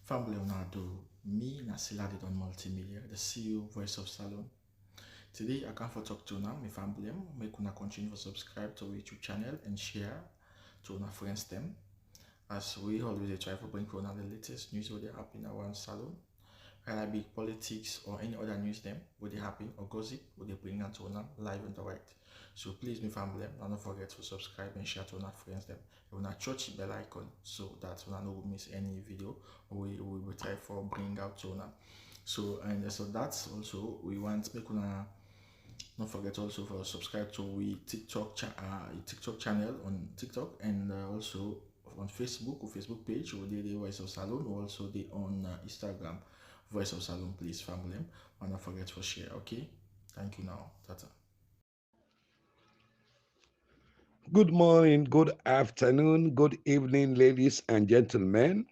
Family Leonardo, me Nasila did on multimedia, the CEO voice of Salon. Today I come for talk to now, my family, make una continue to subscribe to our YouTube channel and share to our friends them. As we always try to bring for the latest news what they happen around Salon, whether it be politics or any other news them, what they happen or gossip, what they bring out to una live and direct. So please, my family, don't forget to subscribe and share to our friends them. You wanna touch the bell icon so that you no miss any video we will try for bring out to una. So that's also we want make una don't forget also for subscribe to we TikTok channel on TikTok and also on Facebook or Facebook page or the Voice of Salon or also the on Instagram Voice of Salon, please family and don't forget to share. Okay, thank you now, tata. Good morning, good afternoon, good evening, ladies and gentlemen,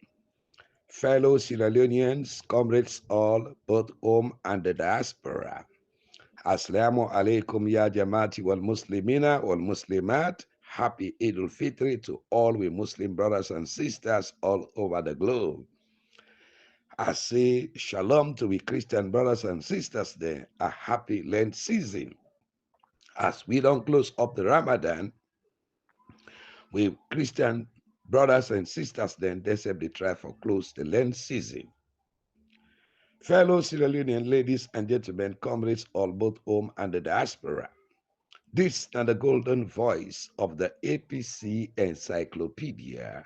fellow Sierra Leoneans, comrades all, both home and the diaspora. Assalamu alaikum ya jamati wal muslimina wal muslimat. Happy Eid al-Fitr to all we Muslim brothers and sisters all over the globe. I say shalom to we Christian brothers and sisters there. A happy Lent season. As we don't close up the Ramadan, we Christian brothers and sisters then they say they try for close the Lent season. Fellow Sierra Leonean ladies and gentlemen, comrades all both home and the diaspora. This is the golden voice of the APC Encyclopedia,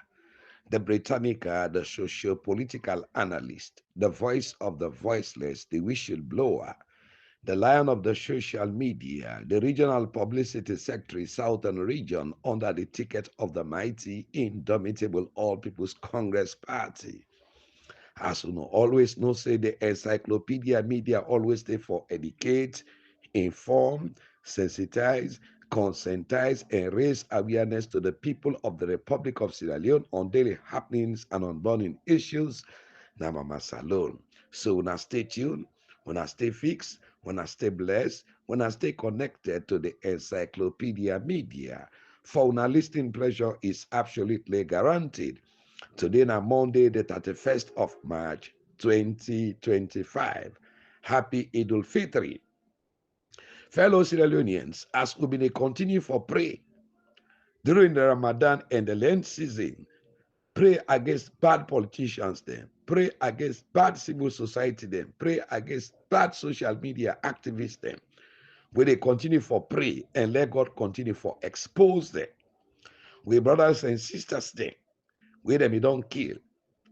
the Britannica, the socio-political analyst, the voice of the voiceless, the whistleblower, the lion of the social media, the regional publicity secretary, Southern Region, under the ticket of the mighty, indomitable All People's Congress Party. As you know, always know, say the encyclopedia media always stay for educate, inform, sensitize, conscientize, and raise awareness to the people of the Republic of Sierra Leone on daily happenings and on burning issues. Na Mama Salon. So when I stay tuned, when I stay fixed, when I stay blessed, when I stay connected to the encyclopedia media, for our listening pleasure is absolutely guaranteed. Today na Monday, the 31st of March, 2025. Happy Eid al-Fitr. Fellow Sierra Leoneans, as we may continue for pray during the Ramadan and the Lent season, pray against bad politicians then, pray against bad civil society then, pray against bad social media activists then. We they continue for pray and let God continue for expose them. We brothers and sisters then, we them we don't kill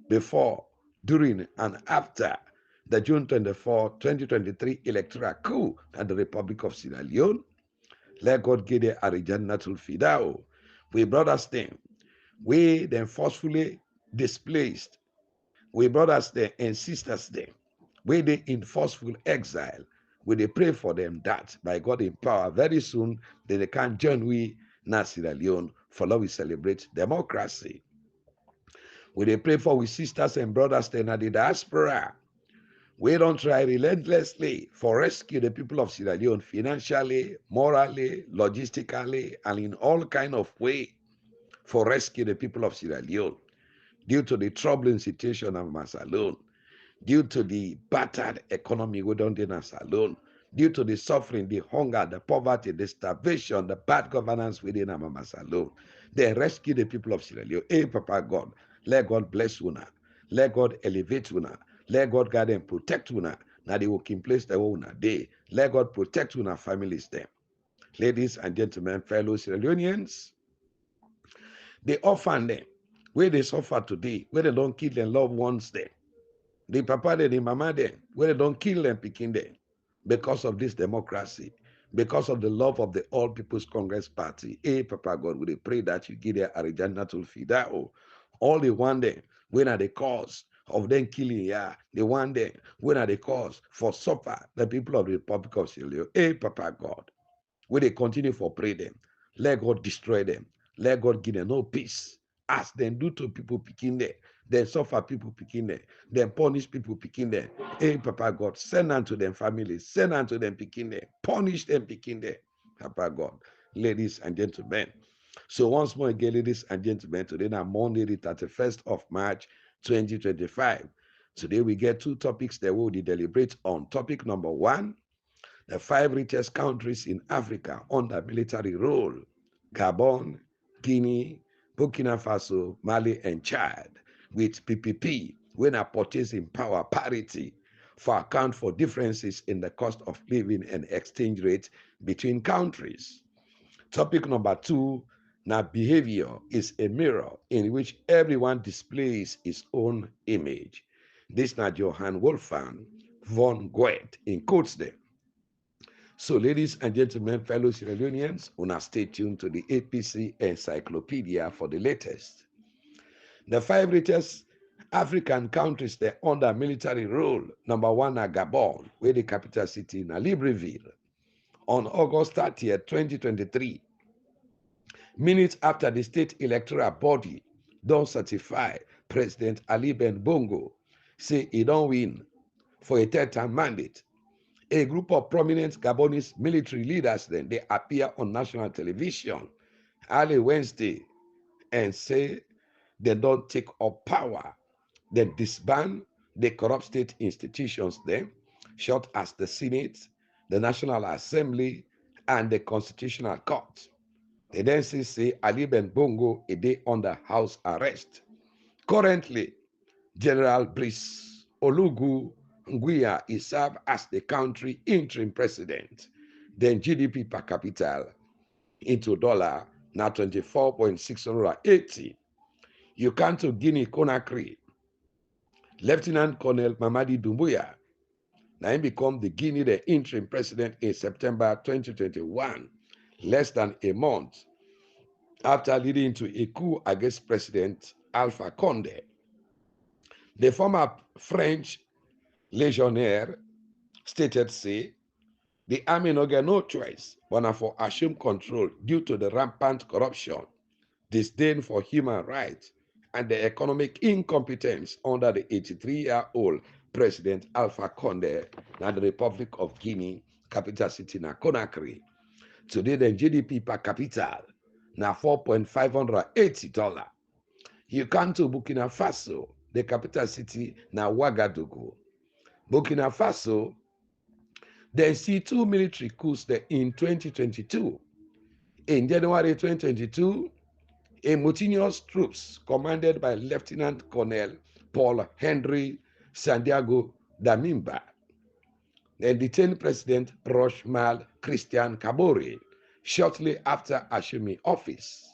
before, during, and after the June 24, 2023 electoral coup at the Republic of Sierra Leone. Let God give the Arijannatul Fidao. We brothers them, we then forcefully displaced. We brothers them and sisters them, we they in forceful exile. We they pray for them that by God in power, very soon they can join we na Sierra Leone for love we celebrate democracy. We they pray for we sisters and brothers then at the diaspora. We don't try relentlessly for rescue the people of Sierra Leone financially, morally, logistically, and in all kind of way for rescue the people of Sierra Leone due to the troubling situation of Salone, due to the battered economy we don't in Salone, due to the suffering, the hunger, the poverty, the starvation, the bad governance within Salone. They rescue the people of Sierra Leone. Hey, Papa God, let God bless una. Let God elevate una. Let God guide and protect una. Now they working place the una day. Let God protect una families them. Ladies and gentlemen, fellow Sierra Leoneans, the orphan them, where they suffer today, where they don't kill their loved ones there. The papa them, the mama them, where they don't kill them picking them because of this democracy, because of the love of the All People's Congress Party. Hey, Papa God, we pray that you give their Arijannatul Fidao. All the one day, when are the cause of them killing, yeah, the one day, when are the cause for suffer the people of the Republic of Sierra Leone. Hey, Papa God, we they continue for pray them. Let God destroy them. Let God give them no peace. As they do to people picking there, then suffer people picking there, then punish people picking there. Hey, Papa God, send unto them families, send unto them picking there, punish them picking there. Papa God, ladies and gentlemen. So once more again, ladies and gentlemen, today now Monday, the 31st of March, 2025. Today we get two topics that we'll deliberate on. Topic number one, the five richest countries in Africa under military rule: Gabon, Guinea, Burkina Faso, Mali, and Chad, with PPP, when a purchasing power parity, for account for differences in the cost of living and exchange rate between countries. Topic number two, now behavior is a mirror in which everyone displays his own image. This now Johan Wolfgang von Goethe in quotes them. So, ladies and gentlemen, fellow Sierra Leoneans, una stay tuned to the APC Encyclopedia for the latest. The five richest African countries that under military rule. Number one are Gabon, where the capital city is Libreville. On August 30th, 2023, minutes after the state electoral body don't certify President Ali Ben Bongo, say he don't win for a third-term mandate, a group of prominent Gabonese military leaders then they appear on national television early Wednesday and say they don't take up power, they disband the corrupt state institutions then, short as the Senate, the National Assembly, and the Constitutional Court. The then say Ali Ben Bongo a day under house arrest. Currently, General Brice Olugu Nguya is served as the country interim president. Then GDP per capita into dollar now 24.680. You come to Guinea Conakry, Lieutenant Colonel Mamadi Doumbouya now he become the Guinea the interim president in September 2021, less than a month after leading to a coup against President Alpha Conde. The former French legionnaire stated, say, the army no get no choice but na for assume control due to the rampant corruption, disdain for human rights, and the economic incompetence under the 83-year-old President Alpha Conde in the Republic of Guinea, capital city na Conakry. Today, the GDP per capita na $4,580. You come to Burkina Faso, the capital city na Ouagadougou. Burkina Faso, they see two military coups there in 2022. In January 2022, a mutinous troops commanded by Lieutenant Colonel Paul Henry Santiago Damimba and detained President Rochmal Christian Kabore shortly after assuming office.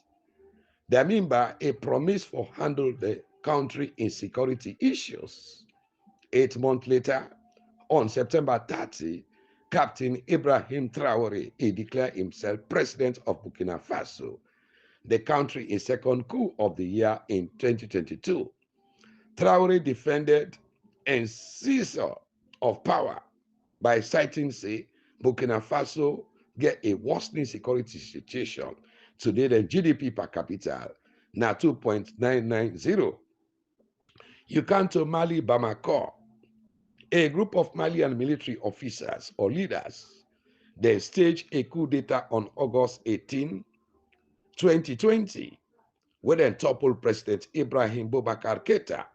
Damimba a promise for handle the country insecurity issues. 8 months later, on September 30, Captain Ibrahim Traore he declared himself president of Burkina Faso, the country in second coup of the year in 2022. Traore defended and seizure of power by citing, say, Burkina Faso get a worsening security situation. Today, the GDP per capita now 2.990. You come to Mali, Bamako. A group of Malian military officers or leaders, they staged a coup d'etat on August 18, 2020, where they toppled President Ibrahim Boubacar Keita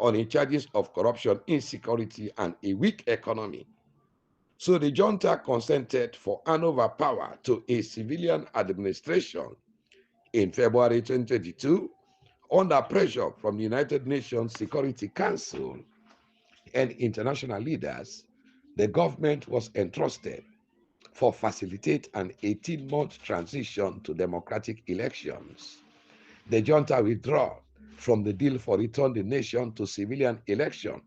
on the charges of corruption, insecurity, and a weak economy. So the junta consented for handover power to a civilian administration in February 2022 under pressure from the United Nations Security Council and international leaders. The government was entrusted for facilitate an 18-month transition to democratic elections. The junta withdrew from the deal for return the nation to civilian election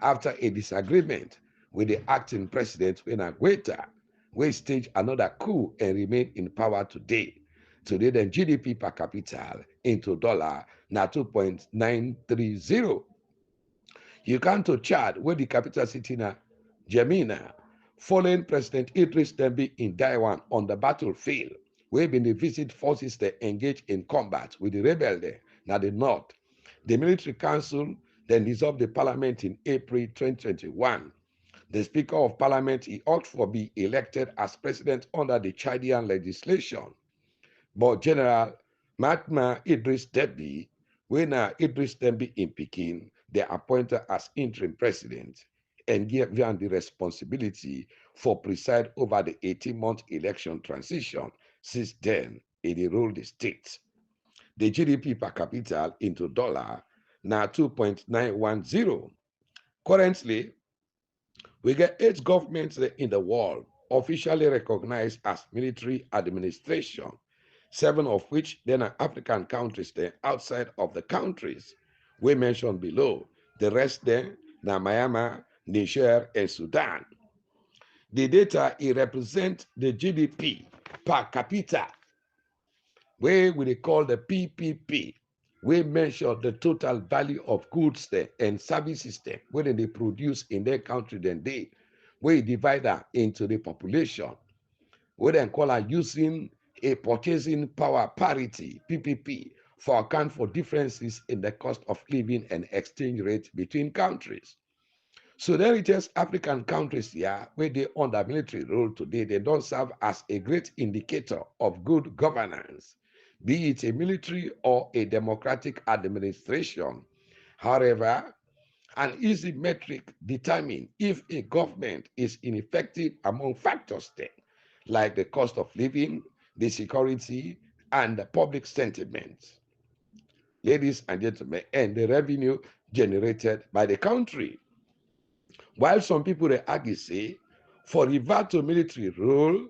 after a disagreement with the acting president, Goethe, who staged another coup and remain in power today. Today, the GDP per capita into dollar now 2.930. You come to Chad, where the capital city now, Jamina, following President Idris Deby in Daiwan on the battlefield, where been the visit forces that engage in combat with the rebel there, now the north. The military council then dissolved the parliament in April 2021. The Speaker of Parliament, he ought for be elected as president under the Chadian legislation. But General Mahatma Idris Deby, when Idris Deby in Peking, they appointed as interim president and given the responsibility for preside over the 18-month election transition. Since then, he ruled the state. The GDP per capita into dollar now 2.910. Currently, we get 8 governments in the world officially recognized as military administration, 7 of which then are African countries then outside of the countries we mentioned below. The rest then are Myanmar, Niger, and Sudan. The data it represents the GDP per capita, where we call the PPP. We measure the total value of goods there and services there, where they produce in their country, then we divide that into the population. We then call it using a purchasing power parity, PPP, for account for differences in the cost of living and exchange rate between countries. So the richest African countries here, where they under military rule today, they don't serve as a great indicator of good governance, be it a military or a democratic administration. However, an easy metric determine if a government is ineffective among factors then, like the cost of living, the security, and the public sentiment, ladies and gentlemen, and the revenue generated by the country. While some people they argue say, for revert to military rule,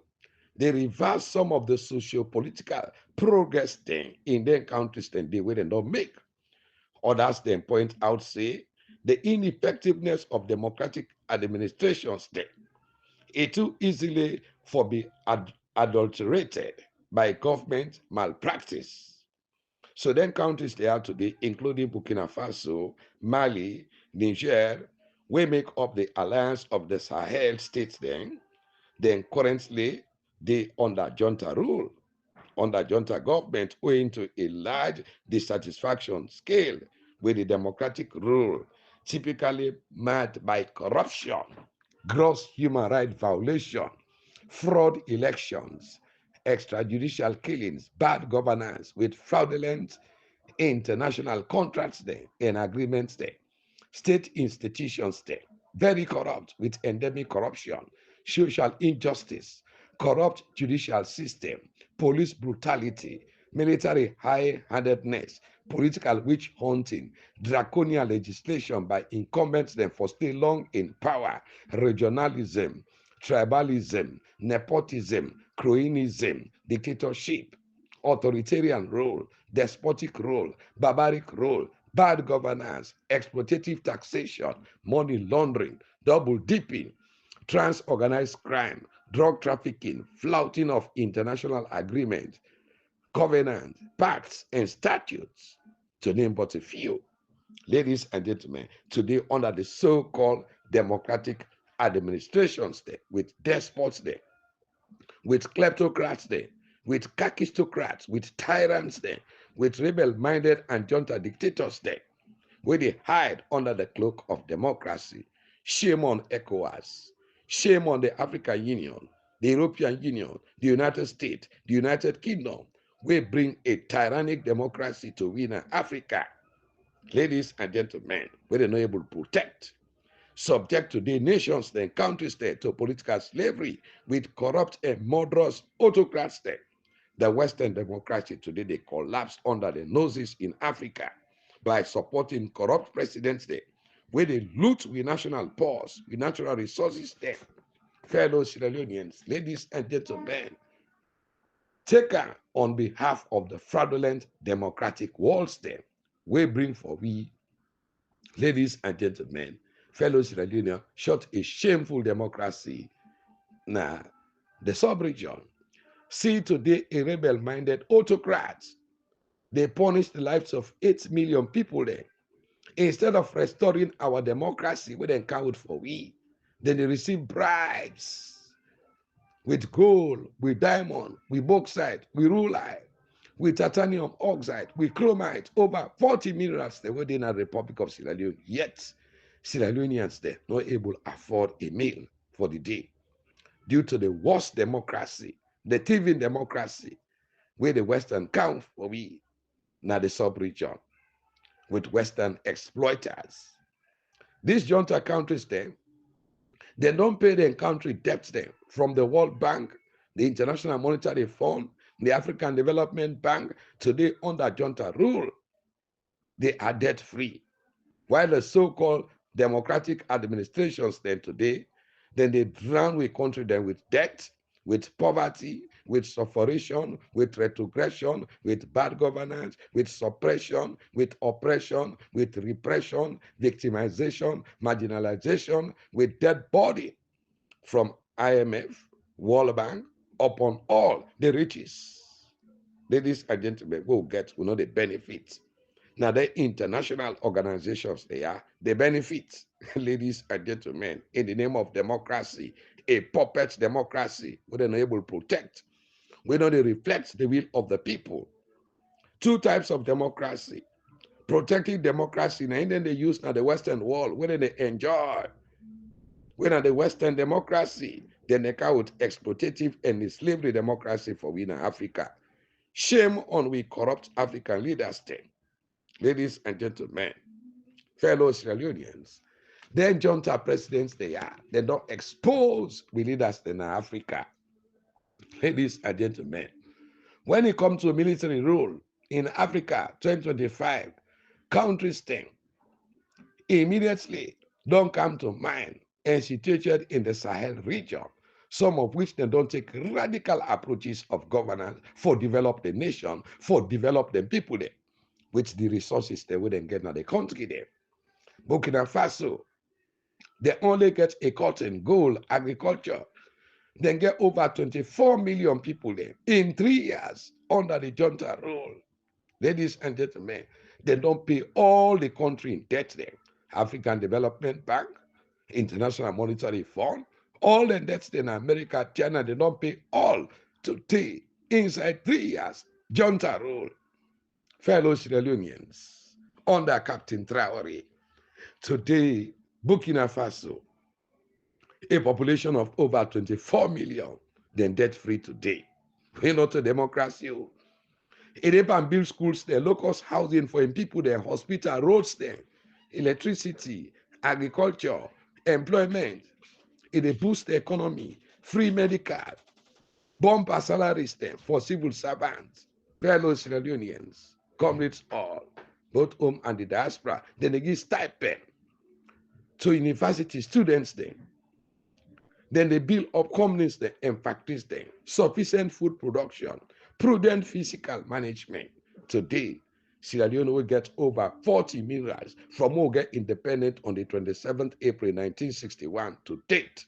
they reverse some of the socio-political progress then in their countries then they will not make. Others then point out, say, the ineffectiveness of democratic administrations then. It too easily for be adulterated by government malpractice. So then countries they are today, including Burkina Faso, Mali, Niger, we make up the alliance of the Sahel states then currently they under junta rule, under junta government owing to a large dissatisfaction scale with the democratic rule, typically marked by corruption, gross human rights violation, fraud elections, extrajudicial killings, bad governance with fraudulent international contracts there and agreements there, state institutions there, very corrupt with endemic corruption, social injustice, corrupt judicial system, police brutality, military high-handedness, political witch hunting, draconian legislation by incumbents them for stay long in power, regionalism, tribalism, nepotism, cronyism, dictatorship, authoritarian rule, despotic rule, barbaric rule, bad governance, exploitative taxation, money laundering, double dipping, trans-organized crime, drug trafficking, flouting of international agreements, covenants, pacts, and statutes, to name but a few. Ladies and gentlemen, today under the so-called democratic administrations there, with despots there, with kleptocrats there, with kakistocrats, with tyrants there, with rebel-minded and junta dictators there, where they hide under the cloak of democracy. Shame on ECOWAS. Shame on the African Union, the European Union, the United States, the United Kingdom. We bring a tyrannic democracy to win Africa. Ladies and gentlemen, we are not able to protect, subject to the nations, then countries there to political slavery with corrupt and murderous autocrats there. The Western democracy today, they collapsed under the noses in Africa by supporting corrupt presidents there, where they loot with national powers, with natural resources there. Fellow Sierra Leoneans, ladies and gentlemen, take her on behalf of the fraudulent democratic walls there. We bring for we, ladies and gentlemen, fellow Sierra Leoneans, shot a shameful democracy. Now, the sub-region, see today a rebel-minded autocrats. They punish the lives of 8 million people there. Instead of restoring our democracy, we then count for we. Then they receive bribes with gold, with diamond, with bauxite, with rulite, with titanium oxide, with chromite, over 40 minerals they were in the Republic of Sierra Leone. Yet, Sierra Leoneans there not able to afford a meal for the day due to the worst democracy, the thieving democracy, where the Western count for we, now the sub-region, with Western exploiters. These junta countries then, they don't pay their country debts then from the World Bank, the International Monetary Fund, the African Development Bank. Today, under junta rule, they are debt free. While the so-called democratic administrations then today, then they drown we country then with debt, with poverty, with sufferation, with retrogression, with bad governance, with suppression, with oppression, with repression, victimization, marginalization, with dead body from IMF, World Bank, upon all the riches. Ladies and gentlemen, will get, will know the benefits. Now, the international organizations, they benefit, ladies and gentlemen, in the name of democracy, a puppet democracy, we don't able to protect. We don't reflect the will of the people. Two types of democracy. Protecting democracy, and then they use now the Western world, where they enjoy. When the Western democracy, then they come with exploitative and slavery democracy for we in Africa. Shame on we corrupt African leaders then. Ladies and gentlemen, fellow Sierra Leoneans, then junta presidents they are. They don't expose the leaders in Africa. Ladies and gentlemen, when it comes to military rule in Africa 2025, countries then immediately don't come to mind and situated in the Sahel region, some of which they don't take radical approaches of governance for develop the nation, for develop the people there, which the resources they wouldn't get now the country there. Burkina Faso, they only get a cotton, gold, agriculture. Then get over 24 million people there in 3 years under the junta rule. Ladies and gentlemen, they don't pay all the country in debt there. African Development Bank, International Monetary Fund, all the debts in America, China, they don't pay all today inside 3 years. Junta rule. Fellow Sierra Leoneans, under Captain Traore, today, Burkina Faso, a population of over 24 million, then debt-free today. We not a democracy. It can build schools there, low-cost housing for people there, hospital, roads there, electricity, agriculture, employment. It boost the economy, free medical, bumper salaries there for civil servants, fellow Sierra Leoneans, comrades all, both home and the diaspora. Then they give stipend to university students there. Then they build up companies there and factories there, sufficient food production, prudent physical management. Today, Sierra Leone will get over 40 minerals from we get independent on the 27th April 1961 to date.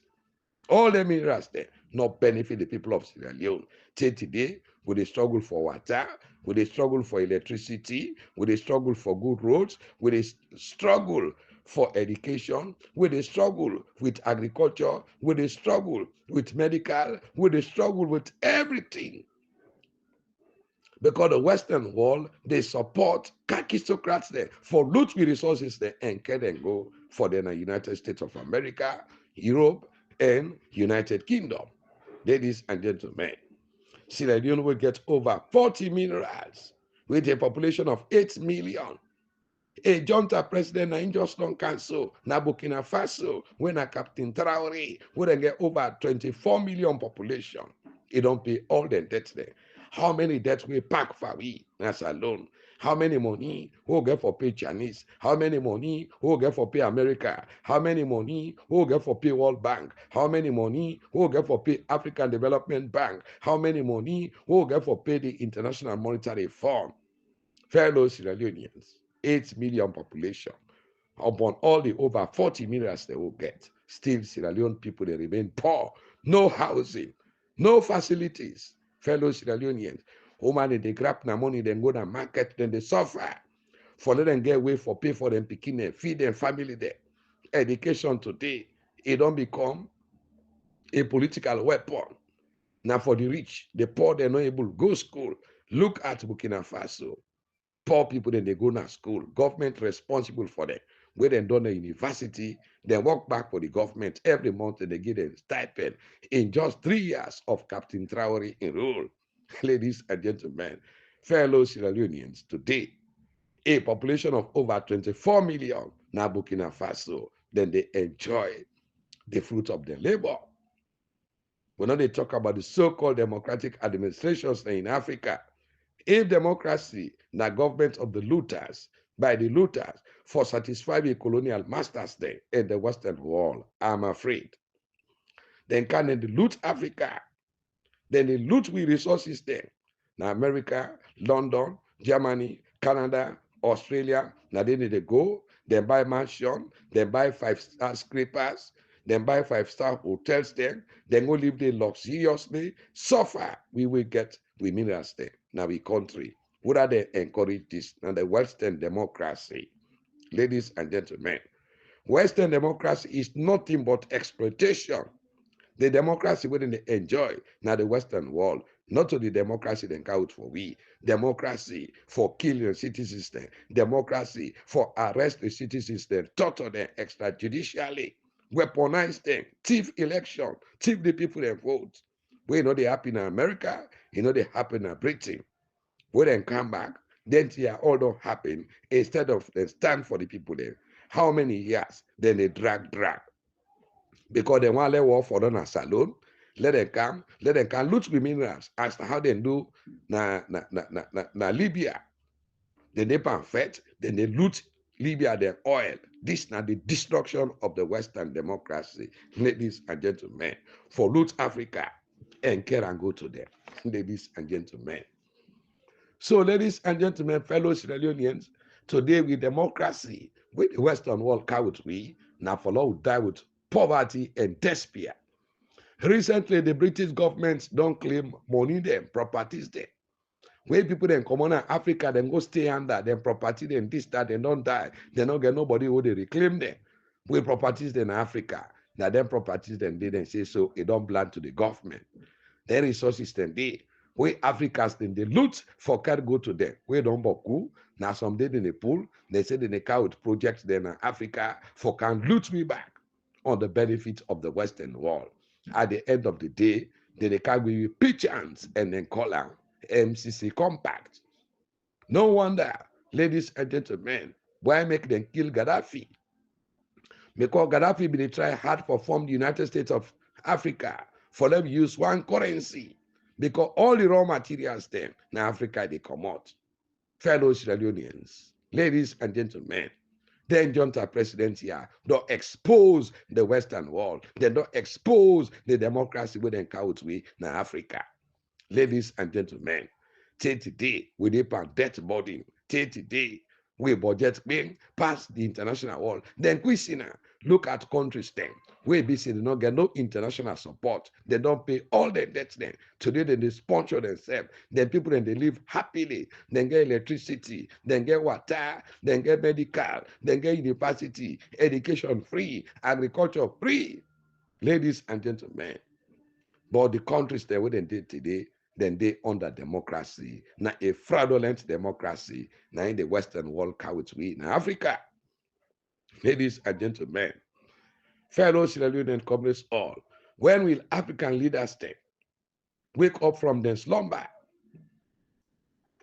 All the minerals there not benefit the people of Sierra Leone. Till today, we they struggle for water, we they struggle for electricity, we they struggle for good roads, we they struggle for education, we they struggle with agriculture, we they struggle with medical, we they struggle with everything. Because the Western world, they support aristocrats there for loot resources there and can then go for the United States of America, Europe, and United Kingdom. Ladies and gentlemen, Sierra Leone will get over 40 minerals with a population of 8 million. A junta president na just don't cancel. Na Burkina Faso, when a Captain Traore, when they get over 24 million population, it don't pay all the debts there. How many debts we pack for we? That's alone. How many money who get for pay Chinese? How many money who get for pay America? How many money who get for pay World Bank? How many money who get for pay African Development Bank? How many money who get for pay the International Monetary Fund? Fellow Sierra Leoneans, 8 million population, upon all the over 40 millions they will get, still Sierra Leone people, they remain poor, no housing, no facilities. Fellow Sierra Leoneans, woman, they grab na money, then go to market, then they suffer. For let them get away for pay for them picking, feed them family there. Education today, it don't become a political weapon. Now for the rich, the poor, they're not able to go to school. Look at Burkina Faso. Poor people, then they go to school. Government responsible for them. When they done the university, they work back for the government every month and they give them stipend. In just 3 years of Captain Traore in rule, ladies and gentlemen, fellow Sierra Leoneans, today, a population of over 24 million, now Burkina Faso, then they enjoy the fruit of their labor. When they talk about the so-called democratic administrations in Africa, if democracy, the government of the looters, by the looters, for satisfy the colonial masters there in the Western world, I'm afraid, then can they loot Africa, then they loot with resources there. Now America, London, Germany, Canada, Australia, now they need to go, then buy mansion, then buy five-star scrapers, then buy five-star hotels then go live there luxuriously, suffer, we will get we minerals there. Now we country. Would are they encourage this? Now the Western democracy, ladies and gentlemen, Western democracy is nothing but exploitation. The democracy we they enjoy now the Western world, not only democracy they count for we, democracy for killing citizens, democracy for arrest the citizens, torture them extrajudicially, weaponize them, thief election, thief the people they vote. We know they happen in America, you know they happen in Britain. We then come back, then all don't happen instead of they stand for the people there. How many years? Then they drag because they want to let war for them a salon. Let them come loot the minerals as how they do na Libya. Then they pan fat, then they loot Libya their oil. This now the destruction of the Western democracy, ladies and gentlemen. For loot Africa and care and go to them, ladies and gentlemen. So, ladies and gentlemen, fellow Sierra Leoneans, today with democracy, with the Western world count we, now for long die with poverty and despair. Recently, the British government don't claim money them, properties them. Where people then come on Africa, then go stay under, then property them, this, that, they don't die. They don't get nobody who they reclaim them. We properties in Africa. Now them properties then they say so, it don't belong to the government. Their resources then we Africans then they loot for can go to them. We don't boku. Now some day in the pool, they say they count projects then in Africa for can loot me back on the benefit of the Western world. At the end of the day, they can give you pitchans and then call out MCC compact. No wonder, ladies and gentlemen, why make them kill Gaddafi? Because Gaddafi been try hard for form the United States of Africa for them use one currency. Because all the raw materials then in Africa they come out. Fellow Sierra Leoneans, ladies and gentlemen, then Junta president here don't expose the Western world. They don't expose the democracy with count we in Africa. Ladies and gentlemen, today we depend debt burden. Today we budget being past the international world. Then Quisina, look at countries then. We BC they don't get no international support. They don't pay all their debts then. Today they sponsor themselves. Then people then they live happily. Then get electricity, then get water, then get medical, then get university, education free, agriculture free. Ladies and gentlemen, but the countries that we did today, then they under democracy. Now a fraudulent democracy. Now in the Western world, count we in Africa. Ladies and gentlemen, fellow Sierra Leonean communists all, when will African leaders wake up from their slumber?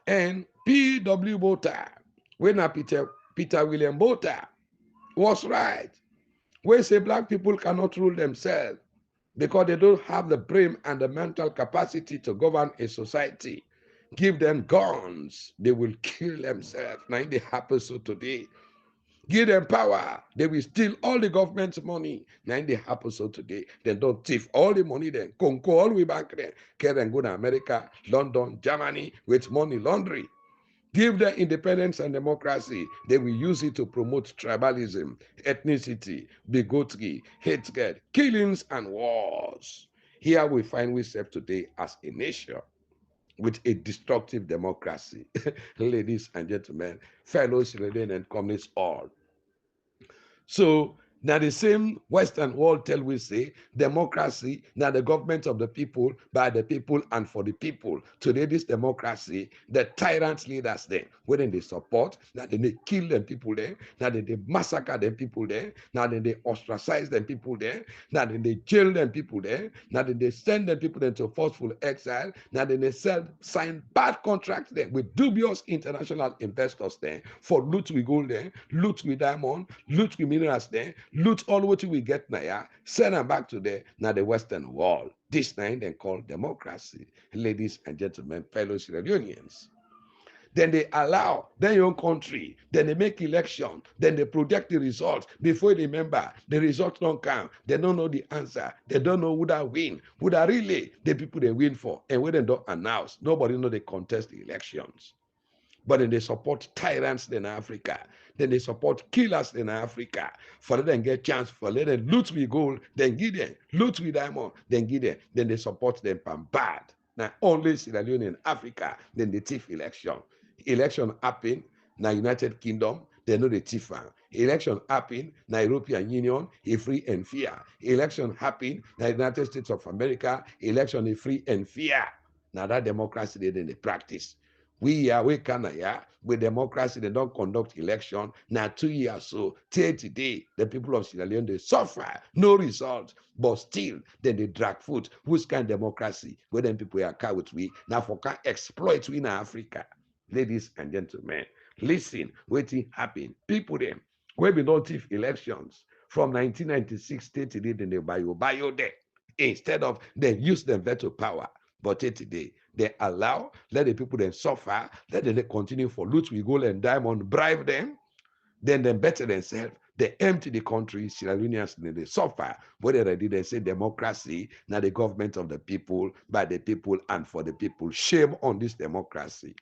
And P.W. Botha, when Peter William Botha was right. We say black people cannot rule themselves because they don't have the brain and the mental capacity to govern a society. Give them guns, they will kill themselves. Now it happens so today. Give them power, they will steal all the government's money. Now it happens so today. They don't thief all the money then. Conco all the way back there. Care and go to America, London, Germany with money laundry. Give them independence and democracy. They will use it to promote tribalism, ethnicity, bigotry, hatred, killings, and wars. Here we find ourselves today as a nation with a destructive democracy. Ladies and gentlemen, fellow Sierra and communists all. So now the same Western world tell we say democracy, now the government of the people, by the people and for the people. Today this democracy, the tyrant leaders there, when they support, now they kill them people there, now they massacre them people there, now they ostracize them people there, now they jail them people there, now they send them people into forceful exile, now they sign bad contracts there with dubious international investors there for loot with gold there, loot with diamond, loot with minerals there, loot all what we get now, yeah, send them back to the Western world. This now they call democracy, ladies and gentlemen, fellow Sierra Leoneans. Then they allow their own country, then they make election, then they project the results. Before they remember, the results don't come. They don't know the answer. They don't know who that win, who that really the people they win for. And when they don't announce, nobody know they contest the elections. But then they support tyrants in Africa. Then they support killers in Africa. For them get chance, for them loot with gold, then give them. Loot with diamond, then give them. Then they support them from bad. Now only Sierra Leone in Africa, then the thief election. Election happen, now United Kingdom, they know the thief. Election happen, now European Union, a free and fair. Election happen, now United States of America, election is free and fair. Now that democracy they didn't practice. We Canada, with democracy, they don't conduct election. Now 2 years so, till today, the people of Sierra Leone, they suffer, no result. But still, then they drag foot. Whose kind of democracy? Where them people are car with we, now for can exploit we in Africa. Ladies and gentlemen, listen, waiting happen. People them, where we don't thief elections from 1996 till today, then they bio there. Instead of they use them veto power. But till today, they allow, let the people then suffer, let them continue for loot with gold and diamond, bribe them, then they better themselves. They empty the country, Sierra Leoneans, they suffer. What they did, they say democracy, now the government of the people, by the people, and for the people. Shame on this democracy.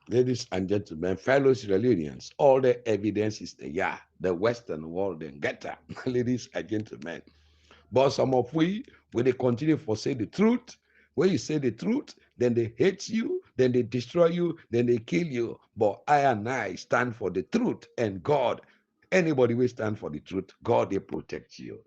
Ladies and gentlemen, fellow Sierra Leoneans, all the evidence is there. Yeah, the Western world and get that. Ladies and gentlemen. But some of when they continue to say the truth, when you say the truth, then they hate you, then they destroy you, then they kill you. But I stand for the truth, and God, anybody will stand for the truth, God will protect you.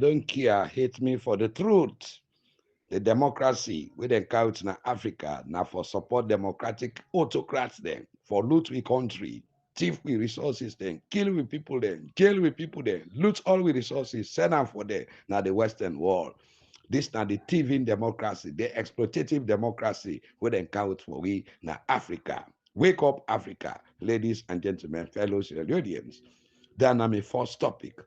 don't care, hate me for the truth. The democracy we then count in Africa now for support democratic autocrats then, for loot we country, thief we resources then, kill we people then, jail we people then, loot all we resources, send them for them, now the Western world. This now the thieving democracy, the exploitative democracy we then count for we now Africa. Wake up, Africa, ladies and gentlemen, fellow Sierra Leoneans. Then I'm a first topic.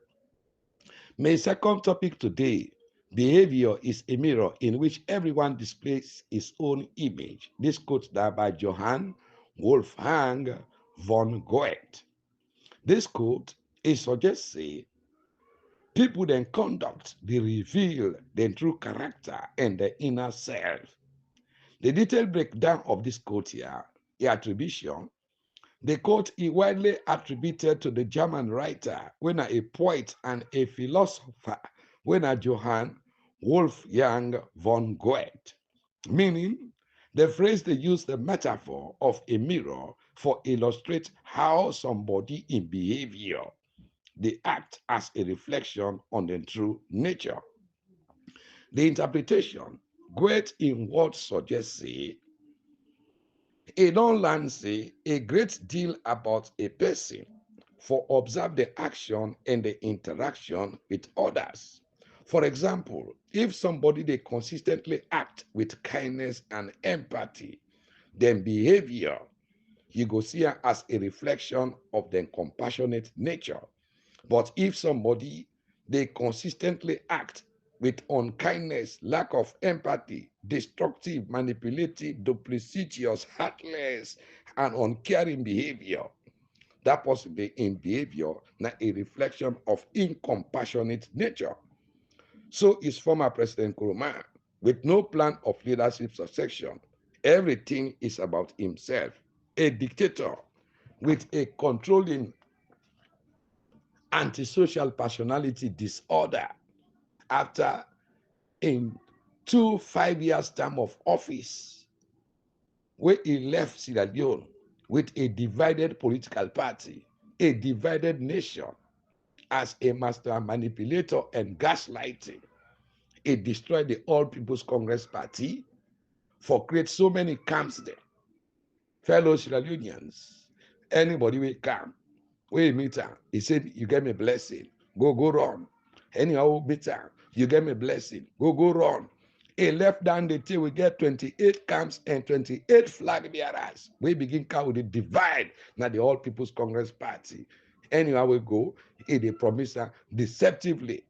My second topic today, behavior is a mirror in which everyone displays his own image. This quote there by Johan, Wolfgang von Goethe. This quote is suggests say people then conduct, they reveal their true character and their inner self. The detailed breakdown of this quote here, the attribution, the quote is widely attributed to the German writer, when a poet and a philosopher, when a Johann Wolfgang von Goethe, meaning the phrase they use the metaphor of a mirror for illustrate how somebody in behavior they act as a reflection on their true nature. The interpretation, Goethe in words suggests say, he don't learn say a great deal about a person for observe the action and the interaction with others. For example, if somebody they consistently act with kindness and empathy, then behavior you go see her as a reflection of their compassionate nature. But if somebody they consistently act with unkindness, lack of empathy, destructive, manipulative, duplicitous, heartless, and uncaring behavior, that possibly in behavior now a reflection of incompassionate nature. So is former President Nkrumah with no plan of leadership succession. Everything is about himself. A dictator with a controlling antisocial personality disorder after in 5 years term of office where he left Sierra Leone with a divided political party, a divided nation as a master manipulator and gaslighting. He destroyed the All People's Congress Party for create so many camps there. Fellow Sierra Leoneans, anybody will come, we meet her. He said, you get me blessing. Go run. Anyhow, meet her. You get me blessing. Go run. He left down the till we get 28 camps and 28 flag bearers. We begin count with the divide. Now the All People's Congress Party. Anyhow, we go. They promise her deceptively.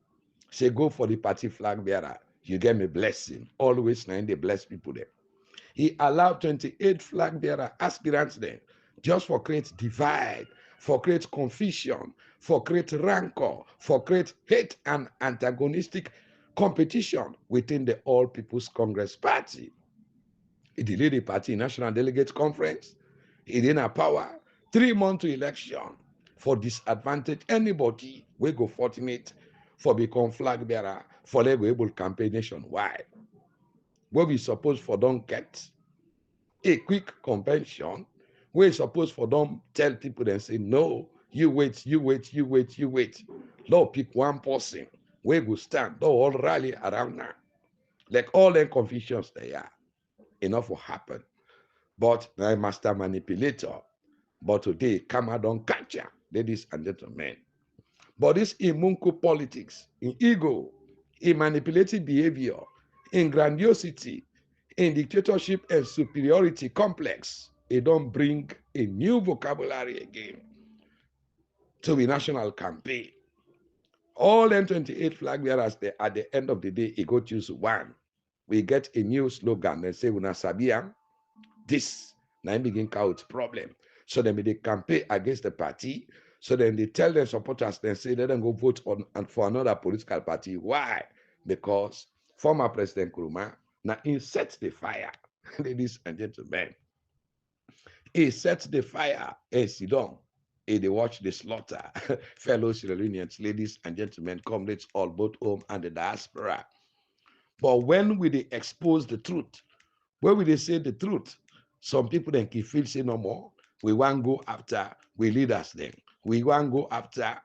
Say, go for the party flag bearer. You get me blessing. Always now they bless people there. He allowed 28 flag bearer aspirants there just for create divide, for create confusion, for create rancor, for create hate and antagonistic competition within the All People's Congress Party. He delayed the party National Delegates Conference. He didn't have power. 3 months to election for disadvantage anybody we go fortunate for become flag bearer for they go able campaign nationwide. Where we suppose for don't get a quick convention we suppose for them tell people and say, no, you wait. Lord, pick one person. We go stand. Don't all rally around now. Like all them confusions they are. Enough will happen. But I master manipulator. But today, Kama don't catch ya, ladies and gentlemen. But this in Munku politics, in ego, in manipulative behavior, in grandiosity, in dictatorship and superiority complex, it don't bring a new vocabulary again to the national campaign. All them 28 flag bearers, they, at the end of the day, it go choose one. We get a new slogan and say, Una Sabia, this now begin count problem. So then they campaign against the party. So then they tell their supporters, they say, let them go vote on and for another political party. Why? Because former President Nkrumah now he sets the fire, ladies and gentlemen. He sets the fire and sit down. They watch the slaughter. Fellow Sierra Leoneans, ladies and gentlemen, comrades all both home and the diaspora. But when we they expose the truth, when we they say the truth, some people then can feel say no more. We want go after we leaders then. We want go after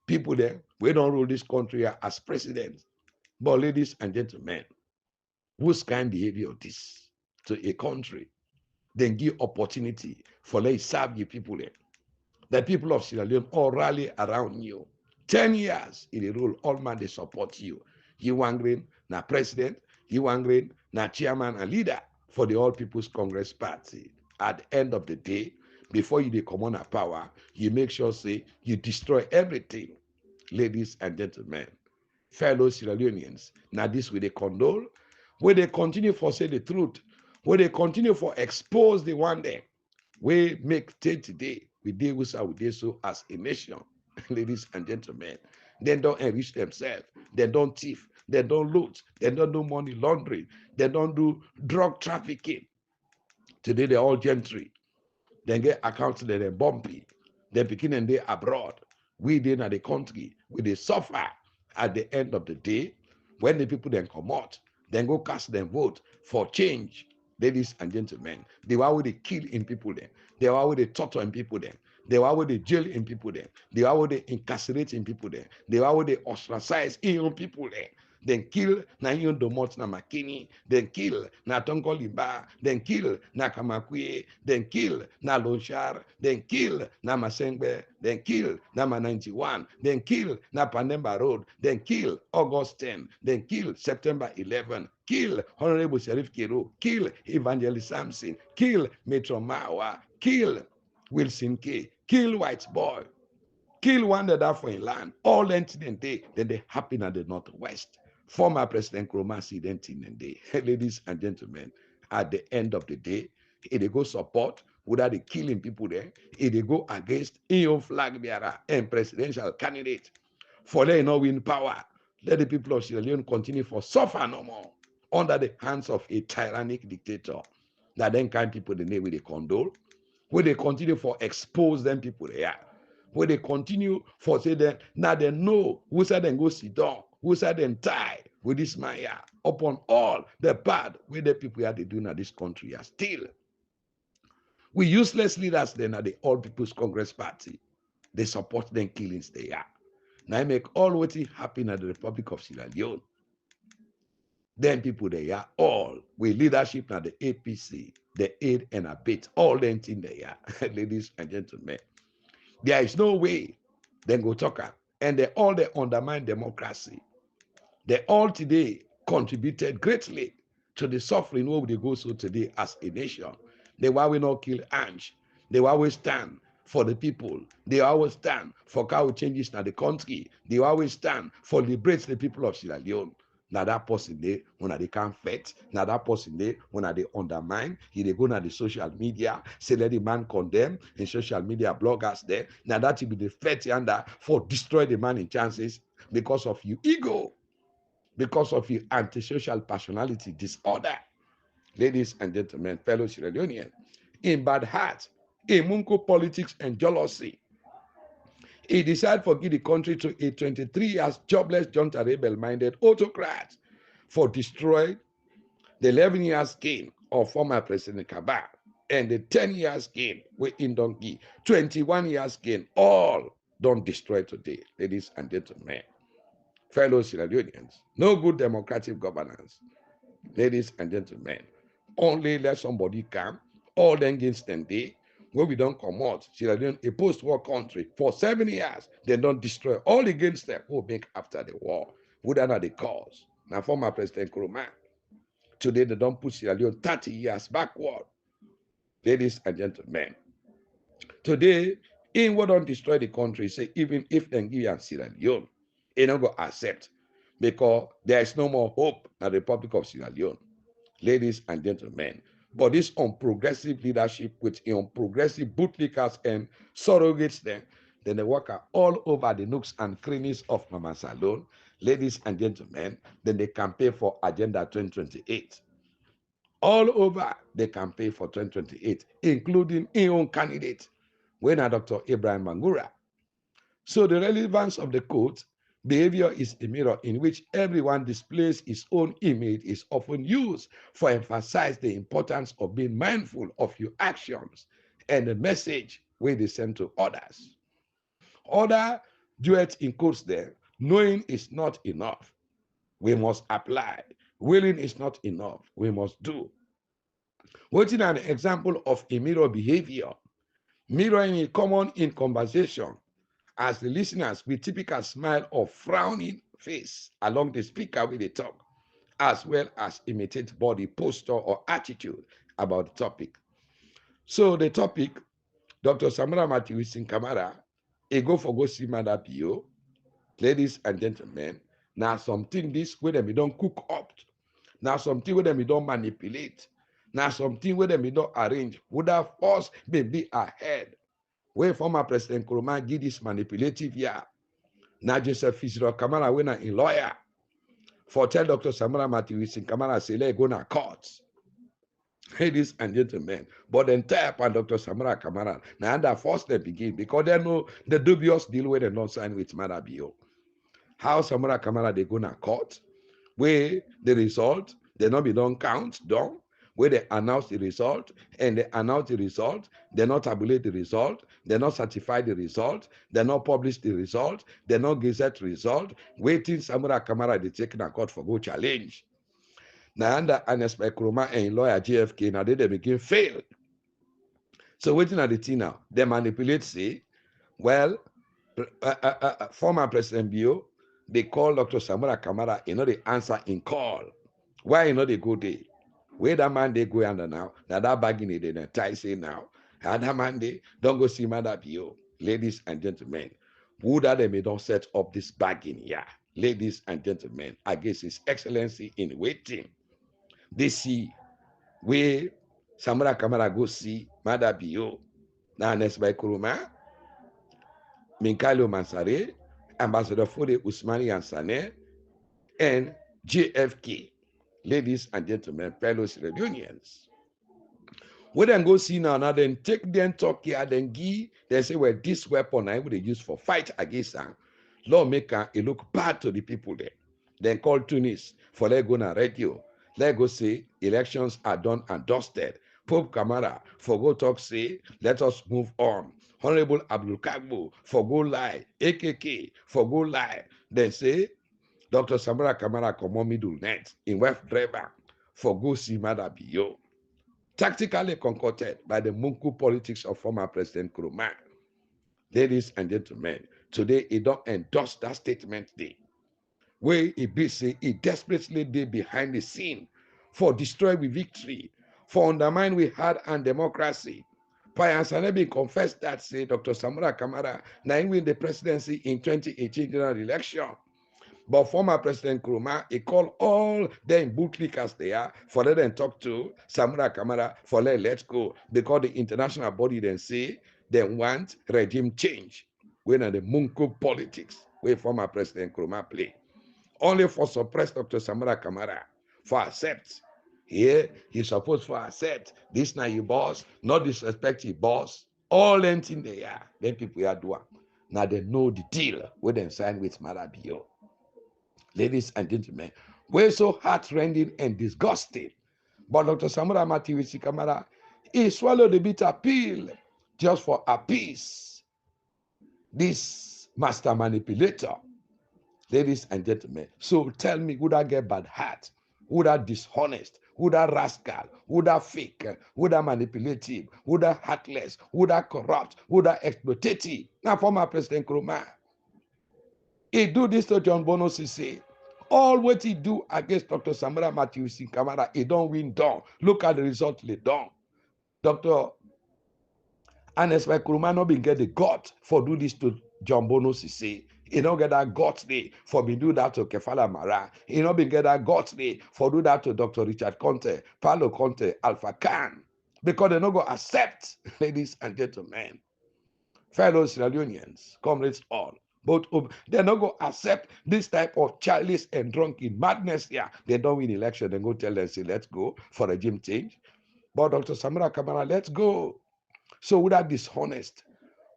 People there, we don't rule this country as president. But ladies and gentlemen, whose kind behavior this to a country? Then give opportunity for let serve the people there. The people of Sierra Leone all rally around you. 10 years in a rule, all man they support you. You angry na president, you angry na chairman and leader for the All People's Congress Party. At the end of the day, before you come on a power, you make sure say you destroy everything. Ladies and gentlemen, fellow Sierra Leoneans, now this will they condole, where they continue for say the truth, where they continue for expose the one day we make day today, we deal with how we deal so as a nation, ladies and gentlemen. They don't enrich themselves, they don't thief, they don't loot, they don't do money laundering, they don't do drug trafficking. Today they're all gentry. Then get accounts that they're bumpy. They begin and they abroad. We did at the country, we they suffer at the end of the day. When the people then come out, then go cast them vote for change. Ladies and gentlemen, they were with the kill in people then. They were with the torture in people then. They were with the jail in people then. They were with the incarcerate in people then. They were with the ostracize in people then. Then kill na yon domot na makini, then kill na tongo liba, then kill na kamakwe, then kill na lonchar, then kill na masengbe, then kill na ma 91, then kill na panemba road, then kill August 10, then kill September 11, kill Honorable Sheriff Kiro, kill Evangelist Samson, kill Metro Mawa, kill Wilson K, kill White Boy, kill one that for in land. All incident day, then they happen at the northwest. Former President Kromasi then day. Ladies and gentlemen, at the end of the day, if they go support without the killing people there, if they go against EU flag bearer and presidential candidate, for they not win power, let the people of Sierra Leone continue for suffer no more under the hands of a tyrannic dictator. That then kind people the name with the condole, where they continue for expose them people there, where they continue for say that now they know who said them go sit down, who said them tie with this man here upon all the bad where the people are they doing at this country are still. We useless leaders then at the All People's Congress Party. They support them killings they are. Now I make all what happen at the Republic of Sierra Leone. Then people they are all with leadership at the APC, the aid and abet, all them thing they are, ladies and gentlemen. There is no way they go talk and they undermine democracy. They all today contributed greatly to the suffering where they go so today as a nation. They why we not kill Ange. They always stand for the people. They always stand for how changes in the country. They always stand for liberate the people of Sierra Leone. Now that person there, when they can't fight, now that person there, when they undermine, they go to the social media, say let the man condemn, and social media bloggers there. Now that will be the threat under for destroy the man in chances because of your ego, because of your antisocial personality disorder. Ladies and gentlemen, fellow Sierra Leoneans, in bad heart, in Munko politics and jealousy, he decided to give the country to a 23 years jobless, junta rebel-minded autocrat for destroying the 11 years gain of former President Kaba and the 10 years gain with Indongi, 21 years gain, all don't destroy today, ladies and gentlemen, fellow Sierra Leoneans. No good democratic governance, ladies and gentlemen. Only let somebody come, all then against them day, where we don't come out. Sierra Leone, a post-war country, for 7 years, they don't destroy all against them who make after the war. Would not the cause? Now, former President Nkrumah, today they don't put Sierra Leone 30 years backward. Ladies and gentlemen, today, in what don't destroy the country, say even if they give you Sierra Leone, they don't go accept because there is no more hope in the Republic of Sierra Leone. Ladies and gentlemen, but this unprogressive leadership with unprogressive bootlickers and surrogates then they work all over the nooks and crannies of Mama Salone. Ladies and gentlemen, then they campaign for Agenda 2028. All over the campaign for 2028, including his own candidate, when Dr. Ibrahim Mangura. So the relevance of the quote, behavior is a mirror in which everyone displays his own image, is often used for emphasize the importance of being mindful of your actions and the message where they send to others. Other duet in quotes there. Knowing is not enough. We must apply. Willing is not enough. We must do. Waiting an example of a mirror behavior, mirroring a common in conversation, as the listeners with typical smile or frowning face along the speaker with the talk, as well as imitate body posture or attitude about the topic. So the topic, Dr. Samara Matiwisin Kamara, a go for go see Mother Bio, ladies and gentlemen. Now something this way them we don't cook up. Now something where them we don't manipulate. Now something where them we don't arrange. Would have us be ahead. Where former President Nkrumah give this manipulative yeah. Now Joseph Fitzgerald Kamara when a lawyer for tell Dr. Samara Matiwisin Kamara say let go na court. Ladies and gentlemen, but the entire part Dr. Samara Kamara now that first they begin because they know the dubious deal where they not sign with Madabio. How Samara Kamara they go na court, where the result they not be done count done, where they announce the result and they announce the result, they not tabulate the result, they not certify the result, they not publish the result, they not gazette result, waiting Samara Kamara they take na court for go challenge. Now under unexpected Nkrumah and lawyer JFK now they begin fail. So waiting at the thing now, they manipulate say, well, former President Bio, they call Dr. Samara Kamara, they answer in call. Why they go there? Where that man they go under now, now that bagging it, they tie say now, and that man they don't go see Mother Bio. Ladies and gentlemen, who that they may don't set up this bagging here? Ladies and gentlemen, I guess His Excellency in waiting. They see where Samara Kamara go see Mother Bio. Now next by Nkrumah, Minkalo Mansare, Ambassador Fode Usmani Ansane, and JFK. Ladies and gentlemen, fellow Sierra-Leoneans. We then go see now then take them talk here, then give, they say, well, this weapon I would use for fight against them. Lawmaker, it look bad to the people there. Then call Tunis for let go na radio. Let go say elections are done and dusted. Pope Kamara for go talk say, let us move on. Honorable Abdul Kagbo for go lie. AKK for go lie. Then say, Dr. Samara Kamara come middle net in West driver for go see Mother Bio. Tactically concocted by the Munku politics of former President Nkrumah. Ladies and gentlemen, today he don't endorse that statement day. Where he be say he desperately did behind the scene for destroy with victory, for undermine we had and democracy. Pian Sanebi confessed that say Dr. Samara Kamara now win the presidency in 2018 general election. But former President Nkrumah, he called all them bootlickers there for let them talk to Samara Kamara for let's go because the international body then say they want regime change. When are the Munku politics where former President Nkrumah play. Only for suppress Dr. Samara Kamara for accept. Here, he supposed for accept. This now your boss, not disrespect your boss. All anything they are, then people are doing. Now they know the deal when they sign with Marabio. Ladies and gentlemen, we're so heart-rending and disgusting. But Dr. Samara Matiwisi Kamara, he swallowed the bitter pill just for appease this master manipulator. Ladies and gentlemen, so tell me, would I get bad heart? Would I dishonest? Would I rascal? Would I fake? Would I manipulative? Would I heartless? Would I corrupt? Would I exploitative? Now, former President Nkrumah, he do this to John Bono Sisi. All what he do against Dr. Samara Matiwisi Kamara, he don't win down. Look at the result they done. Dr. Anes Nkrumah not been get the gut for do this to John Bono Sisi. He don't get that guts day for me do that to Kefala Mara. He not been get that guts day for do that to Dr. Richard Conte, Paulo Conte, Alpha Khan. Because they not go accept, ladies and gentlemen, fellow Sierra Leoneans, comrades all. But they're not going to accept this type of childish and drunken madness here. They don't win election. They go tell them, say, let's go for regime change. But Dr. Samara Kamara, let's go. So would that dishonest?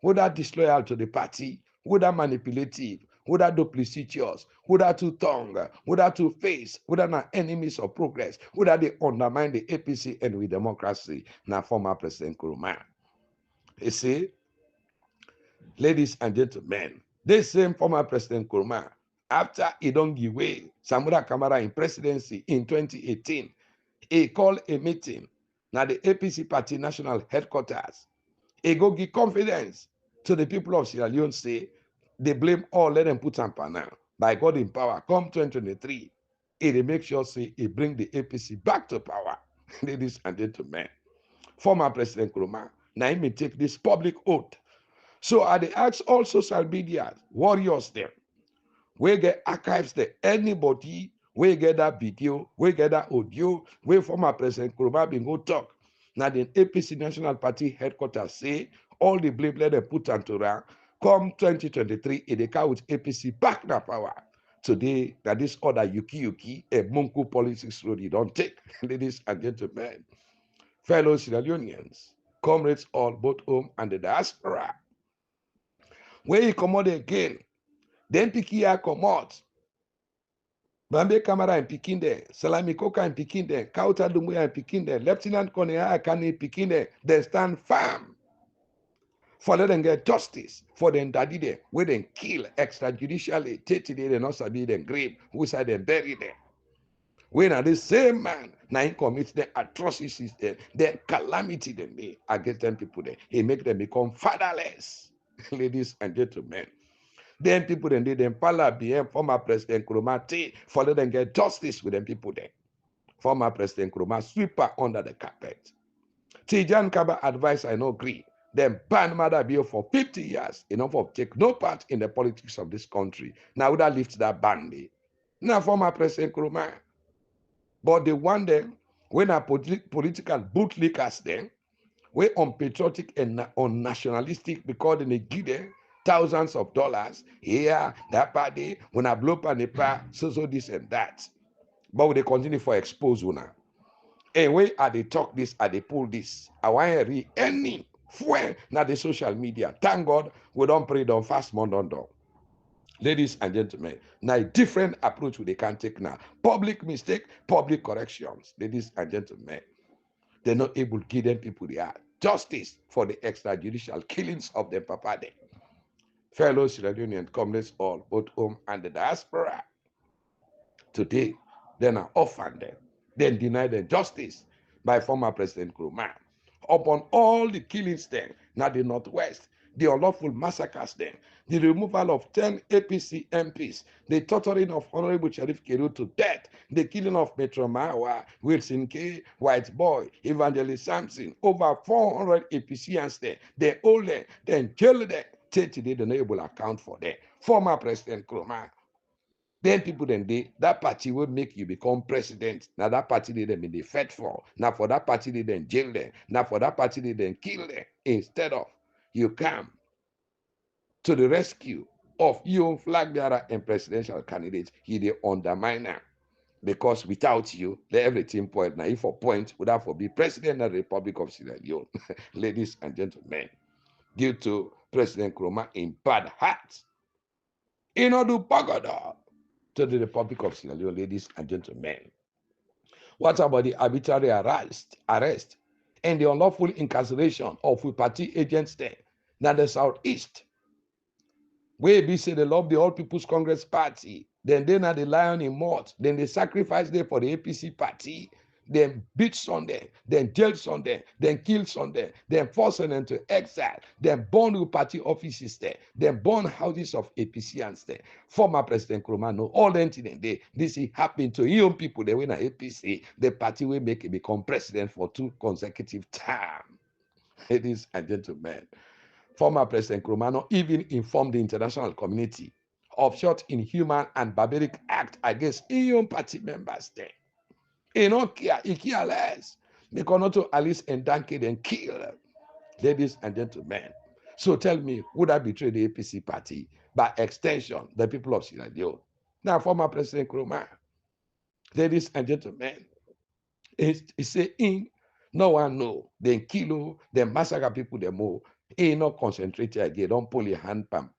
Would that disloyal to the party? Would that manipulative? Would that duplicitous? Would that two-tongue? Would that two-face? Would that not enemies of progress? Would that they undermine the APC and with democracy? Now former President Nkrumah. You see, ladies and gentlemen, This same former President Nkrumah, after he don't give way Samura Kamara in presidency in 2018, he called a meeting na the APC party national headquarters. He go give confidence to the people of Sierra Leone, say they blame all, let them put am now. By God in power, come 2023, he make sure say he bring the APC back to power. Ladies and gentlemen, former President Nkrumah, now he may take this public oath. So I dey ask all social media warriors them, we get archives there. Anybody we get that video, we get that audio, we former President Nkrumah bin go talk. Now the APC National Party headquarters say all the blame let them put on to round. Come 2023, it dey carry with APC back na power. Today, that this other yuki a Munku politics road you don't take. Ladies and gentlemen, fellow Sierra Leoneans, comrades all both home and the diaspora. Where you come out again, then Pikia come out. Bambe Kamara in Pikin there, Salami Koka in Pikin there, Kauta Dumbuya in Pikin there, Lieutenant Colonel Akani in Pikin there, they stand firm for let them get justice for them daddy there, where they kill extrajudicially, take today they not sabi them grave, who side them bury them. When are the same man now he commits the atrocities there, the calamity they make against them people there, he make them become fatherless. Ladies and gentlemen. Then people then did them pala BM former President Nkrumah for let them get justice with them people there. Former President Nkrumah sweeper under the carpet. Tijan Kaba advice I no agree. Then ban Mother Bill for 50 years. Enough of take no part in the politics of this country. Now would I lift that ban? Now former President Nkrumah. But they want them when a political bootlickers them, we unpatriotic and unnationalistic because they give them thousands of dollars here, that party, when I blow up on the pa, so this and that. But they continue for expose una. Anyway, I they talk this, I they pull this. I want to read any fuel na the social media. Thank God we don't pray, don't fast, month on. Ladies and gentlemen, now a different approach they can take now. Public mistake, public corrections. Ladies and gentlemen, they're not able to give them people they are. Justice for the extrajudicial killings of their papa there. Fellow Sierra Leonean comrades all, both home and the diaspora. Today, then are offended, then deny them justice by former President Nkrumah upon all the killings then, now the Northwest, the unlawful massacres then, the removal of 10 APC MPs, the torturing of Honorable Sharif Keru to death, the killing of Metro Mawa, Wilson K, White Boy, Evangelist Sampson, over 400 APCans there, they hold them, then jail them, till today the able account for them. Former President Nkrumah. Then people then that party will make you become president. Now that party they then they fight for. Now for that party they then jail them. Now for that party they then kill them. Instead of you come to the rescue of your flag bearer and presidential candidates, he they undermine them. Because without you, everything point. Now if for point would have be president of the Republic of Sierra Leone. Ladies and gentlemen, due to President Nkrumah in bad heart. In order to the Republic of Sierra Leone, ladies and gentlemen. What about the arbitrary arrest, and the unlawful incarceration of party agents there? Now the Southeast, where we say they love the All People's Congress Party, then they are the lion in mud, then they sacrifice them for the APC party, then beat on them, then jail on them, then kill on them, then force them into exile, then burn the party offices there, then burn houses of APCans there. Former President Nkrumah know all them things they this happened to young people. They win an APC, the party will make it become president for 2 consecutive terms. Ladies and gentlemen, former President Nkrumah even informed the international community of such inhuman and barbaric act against young party members there. He don't care, he care less. Because not to Alice and Danke and kill. Ladies and gentlemen. So tell me, would I betray the APC party? By extension, the people of Sierra Leone. Now, former President Nkrumah, ladies and gentlemen, he say no one know. Then kill, then massacre people, them more. He not concentrated again, don't pull your hand pan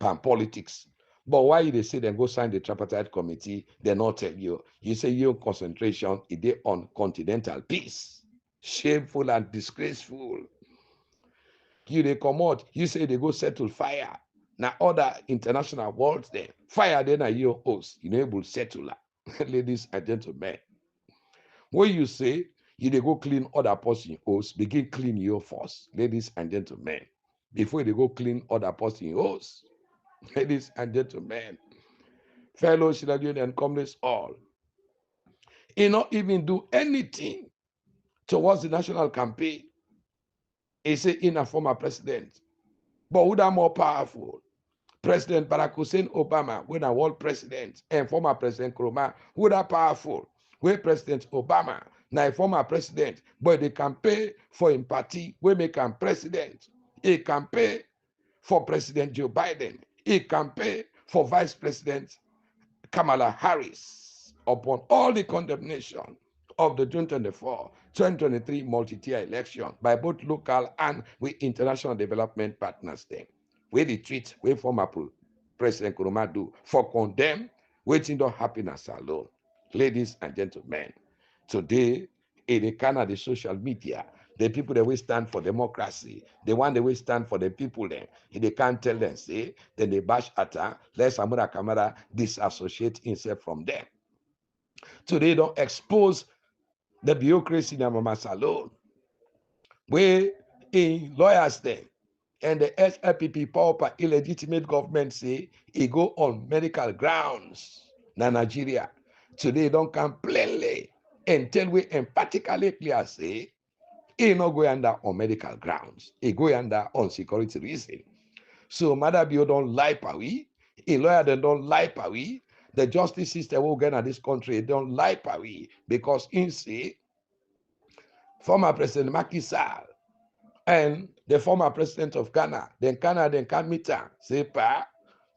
politics. But why they say they go sign the tripartite committee, they not tell you. You say your concentration is on continental peace. Shameful and disgraceful. You they come out, you say they go settle fire. Now other international worlds there. Fire then are your host. You know, able settler. Ladies and gentlemen. When you say you dey go clean other person host, begin clean your first. Ladies and gentlemen. Before they go clean other person host. Ladies and gentlemen. Fellow Sierra Leone and comrades all. He not even do anything towards the national campaign. He say in a former president. But who that more powerful? President Barack Hussein Obama, when a world president, and former President Nkrumah, who that powerful? When President Obama, now a former president, but they campaign for him party, we make him president. He campaign for President Joe Biden. He campaign for Vice President Kamala Harris upon all the condemnation of the June 24, 2023 multi-tier election by both local and with international development partners then. Where the treat, where former President Nkrumah do for condemn, waiting don't happen as alone. Ladies and gentlemen, today, in the kind of the social media, the people that will stand for democracy, the one that will stand for the people then, they can't tell them, say, then they bash at her, let Samura Kamara disassociate himself from them. Today, don't expose the bureaucracy in Mama Salon, where in lawyers then, and the SLPP power illegitimate government say it go on medical grounds na Nigeria. Today don't come plainly and tell we emphatically clear say it not go under on medical grounds. It go under on security reason. So Mother Bio don't lie pawi, a lawyer then don't lie pawi. The justice system will get at this country don't lie pawi because in say former President Macky Sall and the former president of Ghana, then can't meet her. Say, pa,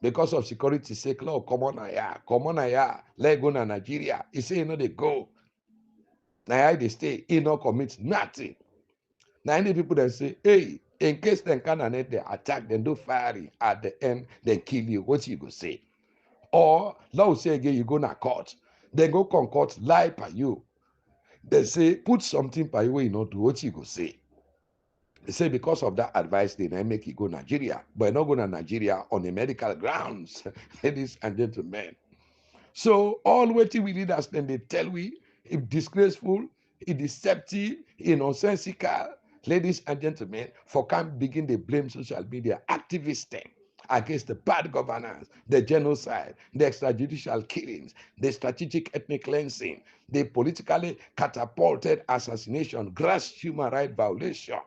because of security sake, law, come on here, let go to Nigeria. He say, you know, they go. Now, they stay, he not commit nothing. Now, any people that say, hey, in case they can't they attack, then do firing at the end, then kill you. What you go say? Or, law say again, you go to court. Then go court, lie by you. They say, put something by you, you know, do what you go say. They say because of that advice, they make it go Nigeria, but not go to Nigeria on the medical grounds, ladies and gentlemen. So all waiting we leaders, then they tell we, if disgraceful, if deceptive, nonsensical, ladies and gentlemen, for can't begin to blame social media activists then against the bad governance, the genocide, the extrajudicial killings, the strategic ethnic cleansing, the politically catapulted assassination, gross human rights violation.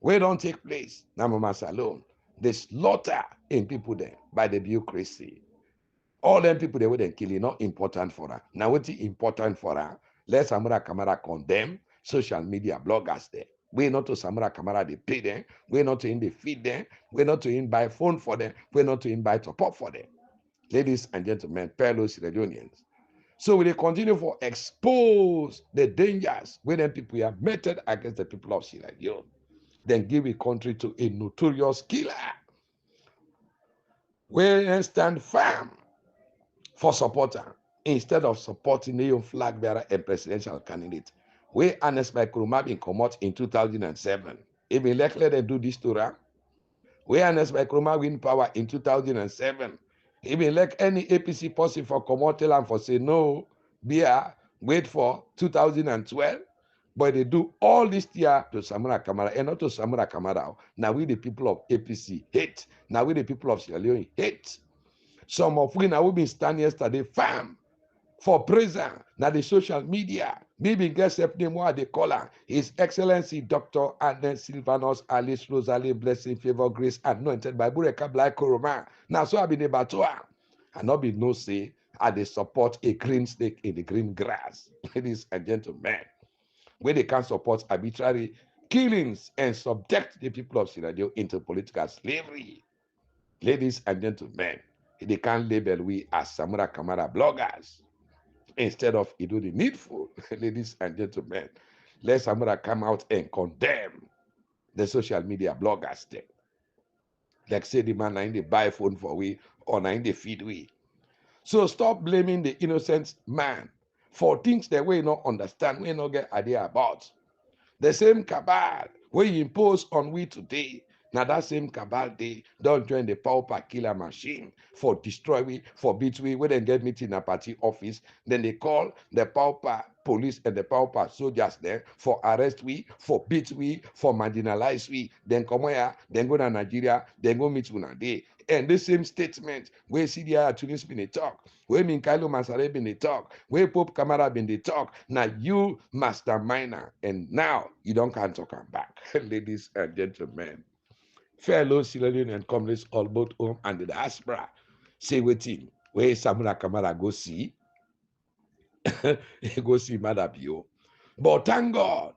Where don't take place, Namamas alone. The slaughter in people there by the bureaucracy. All them people they were then killing, not important for her. Now what's important for her? Let Samura Kamara condemn social media bloggers there. We're not to Samura Kamara they pay them. We're not to in the feed them. We're not to in buy phone for them. We're not to in buy top up for them. Ladies and gentlemen, fellow Sierra Leoneans. So we continue for expose the dangers when them people are meted against the people of Sierra Leone. Then give a country to a notorious killer. We stand firm for supporter instead of supporting the flag bearer and presidential candidate. We honest by Nkrumah been come out in 2007. Even let them do this to her. We honest by Nkrumah win power in 2007. Even like any APC possible for come out tell them for say no, beer, wait for 2012. But they do all this year to Samura Kamara and not to Samura Kamara. Now we the people of APC hate. Now we the people of Sierra Leone hate. Some of we now we been standing yesterday firm for president. Now the social media. Maybe guess if name what they call her. His Excellency Dr. Anne Silvanus Alice Rosalie Blessing Favor Grace anointed by Bureka Black Koroma. Now so I been able to her. And not be no say and they support a green snake in the green grass. Ladies and gentlemen. Where they can support arbitrary killings and subject the people of Sierra Leone into political slavery. Ladies and gentlemen, they can label we as Samura Kamara bloggers instead of do the needful. Ladies and gentlemen, let Samura come out and condemn the social media bloggers. Then. Like say the man in the buy phone for we or in the feed we. So stop blaming the innocent man for things that we not understand, we not get idea about. The same cabal we impose on we today, Now that same cabal they don't join the pauper killer machine for destroy we, for beat we, when they get meeting in a party office, then they call the pauper police and the pauper soldiers there for arrest we, for beat we, for marginalize we, then come here, then go to Nigeria, then go meet una day. And the same statement where CDI Tunis been a talk, where Minkailo Masare been a talk, where Pope Kamara been a talk. Now you masterminder, and now you don't can't talk am back, ladies and gentlemen. Fellow Sierra Leone and comrades all both home and the diaspora. Say waiting, where Samura Kamara go see, go see Madabio. But thank God,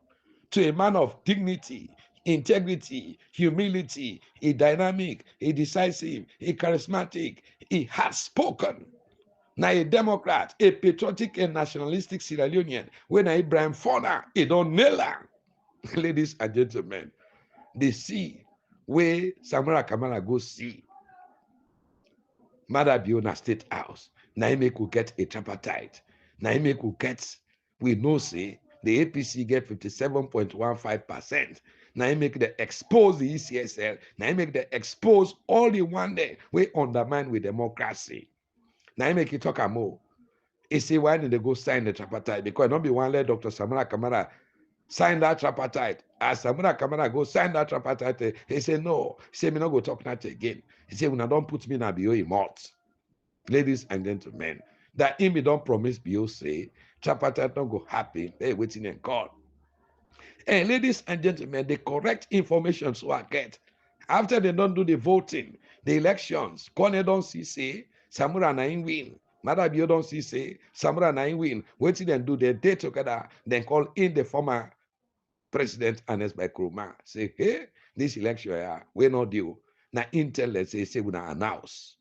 to a man of dignity, integrity, humility, a dynamic, a decisive, a charismatic, he has spoken. Now a Democrat, a patriotic and nationalistic Sierra Leonean, when Ibrahim Fona, he don't nail her. Ladies and gentlemen, they see where Samura Kamara go see Madabio na State House. Now he make we get a tripartite. Now he make we get, we know say the APC get 57.15%. Now he make the expose the ECSL. Now he make the expose all the one day we undermine with democracy. Now he make it talk more. He say why did they go sign the tripartite? Because not be one let Dr. Samura Kamara sign that tripartite. As Samura Kamara go sign that tripartite, he say no. He say me not go talk that again. He say when I don't put me in a BO mouth. Ladies and gentlemen, that him don't promise BO say tripartite not go happen. They waiting in God. And ladies and gentlemen, the correct information so I get after they don't do the voting, the elections, Kone don't see say Samura na win. Madabio don't see say Samura na win. Waiting and do the day together, then call in the former President Anes by Kroma. Say, hey, this election we not due. Now Intel let's say we not announce.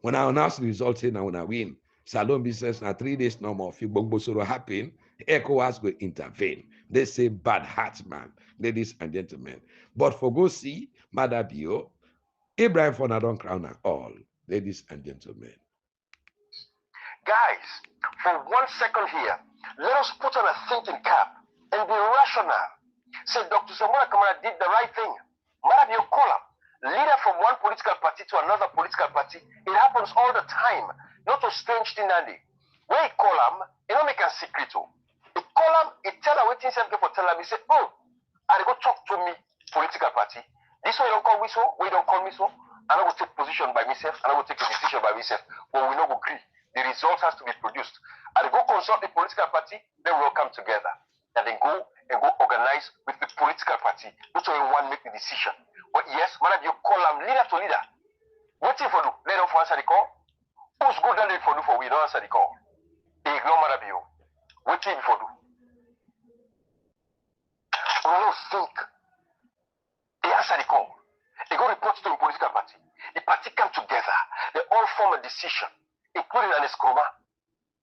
When I announce the results, say now when I win. Salon business now 3 days no more. If Bongbosoro happen, ECOWAS will intervene. They say bad hearts, man, ladies and gentlemen. But for go see Madabio, Abraham Fona don't crown at all, ladies and gentlemen. Guys, for 1 second here, let us put on a thinking cap and be rational. Say Dr. Samura Kamara did the right thing. Madabio Kola, leader from one political party to another political party, it happens all the time. Not a strange thing, Andy. Where he call him, he don't make a secret. He call him, he tell her what things him for tell him, he say, I go talk to me political party. This way you don't call me so, we don't call me so. I will take position by myself, and I will take a decision by myself. But we don't agree. The result has to be produced. I go consult the political party, then we'll come together. And then go organize with the political party. Not only one make the decision. But yes, man, you call them leader to leader. What if you do? Let them answer the call. Who's good at it for do for we don't answer the call? They ignore Marabio. What if you do? We don't think. They answer the call. They go report to the political party. The party come together. They all form a decision, including an escroma.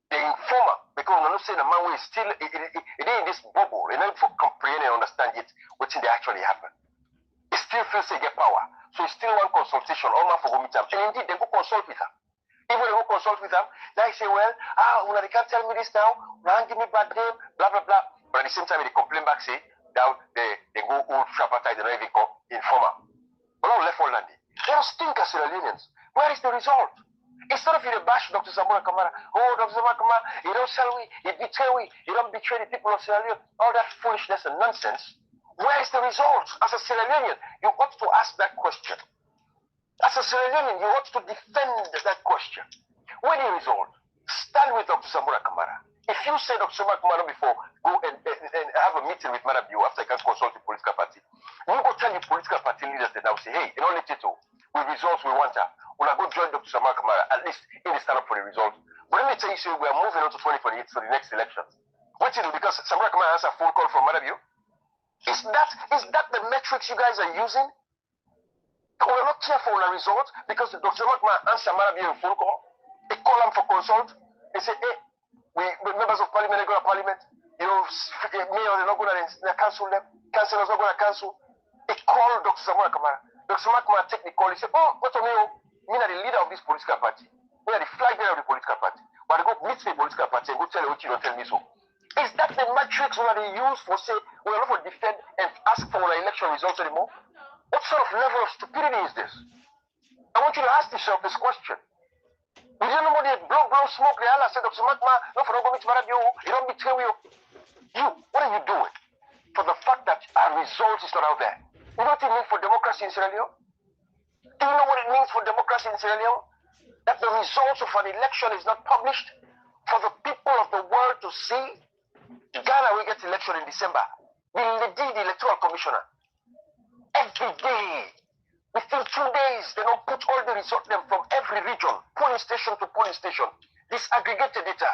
The informer, because we're not saying the man who is still it in this bubble, and not for comprehend and understand it, what they actually happen. He still feels they get power. So he still want consultation, all man for go meet them. And indeed, they go consult with them. Even they go consult with them, they say, well, they can't tell me this now, now give me bad name, blah, blah, blah. But at the same time, they complain back, say, now they go old tripartite, they don't even call informer. But now left all land. They don't stink as Sierra Leoneans. Where is the result? Instead of you to bash Dr. Samura Kamara, Dr. Samura Kamara, he don't sell we, he betray we, he don't betray the people of Sierra Leone, all that foolishness and nonsense. Where is the result? As a Sierra Leonean, you ought to ask that question. As a Sierra Leonean, you ought to defend that question. Where the result? Stand with Dr. Samura Kamara. If you say Dr. Samura Kamara before, go and have a meeting with Madabio after you can consult the political party. You go tell the political party leaders that now say, hey, you don't let it to. With results we want her. When I go join Dr. Samura Kamara, at least in the stand up for the results. But let me tell you, we are moving on to 2028 for the next elections. What you do? Because Samura Kamara has a phone call from Madabio. Is that the metrics you guys are using? We're not careful on the results because Dr. Samura Kamara answer Madabio a phone call. They call him for consult. They say, hey, we members of parliament, they go to parliament. You know, mayor, they're not going to cancel them. Councillors not going to cancel. They call Dr. Samura Kamara. Dr. Samura Kamara take the call. He say, what do you mean? I'm the leader of this political party. We are the flag bearer of the political party. But I go meet the political party and go tell you what you don't tell me so. Is that the matrix we are use for say we are not for defend and ask for our election results anymore? What sort of level of stupidity is this? I want you to ask yourself this question. We didn't know the blow smoke, the Allah said, no, you don't betray you. What are you doing for the fact that our result is not out there? You know what it means for democracy in Sierra Leone? Do you know what it means for democracy in Sierra Leone? That the results of an election is not published for the people of the world to see. Ghana will get election in December. The electoral commissioner. Every day, within 2 days, they don't put all the results them from every region, polling station to polling station, disaggregated data.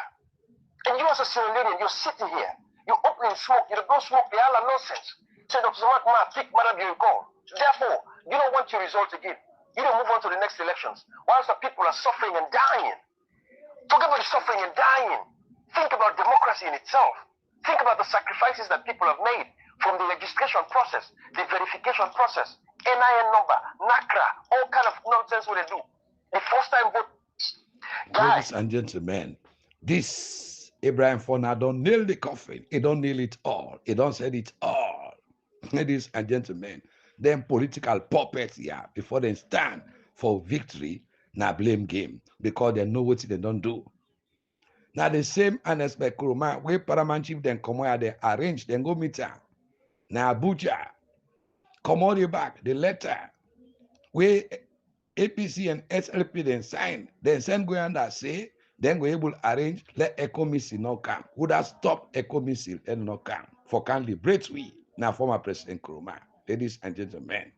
And you as a Sierra Leonean, you're sitting here, you're opening smoke, you don't smoke the other nonsense. Say, Dr. Zamak, pick Madam Call. Therefore, you don't want your result again. You don't move on to the next elections, whilst the people are suffering and dying. Talk about the suffering and dying. Think about democracy in itself. Think about the sacrifices that people have made from the registration process, the verification process, NIN number, NACRA, all kind of nonsense what they do. The first time vote. Ladies and gentlemen, this Abraham Fona don't nail the coffin. He don't nail it all. He don't say it all. Ladies and gentlemen, them political puppets here, before they stand for victory, now blame game because they know what they don't do. Now the same unexpected Kuruma, where Paramount chief then come where they arrange, then go meet her. Now Abuja, come on the back, the letter where APC and SLP then sign, then send go and say, then go able arrange, let Eco Missile not come. Would have stopped Eco Missile and not come for can liberate we. Now former President Kuruma, ladies and gentlemen.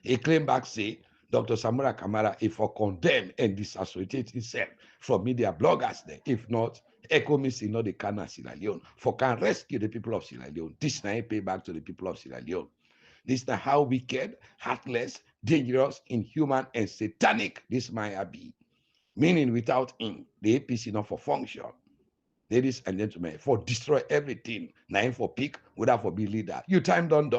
He claimed back say, Dr. Samura Kamara, if for condemn and disassociate himself from media bloggers there, if not, Eco Missile not the can Sierra Leone, for can rescue the people of Sierra Leone. This now pay back to the people of Sierra Leone. This is how wicked, heartless, dangerous, inhuman, and satanic this might be. Meaning without him, the APC not for function. Ladies and gentlemen, for destroy everything. Now for pick, without for be leader. You time done.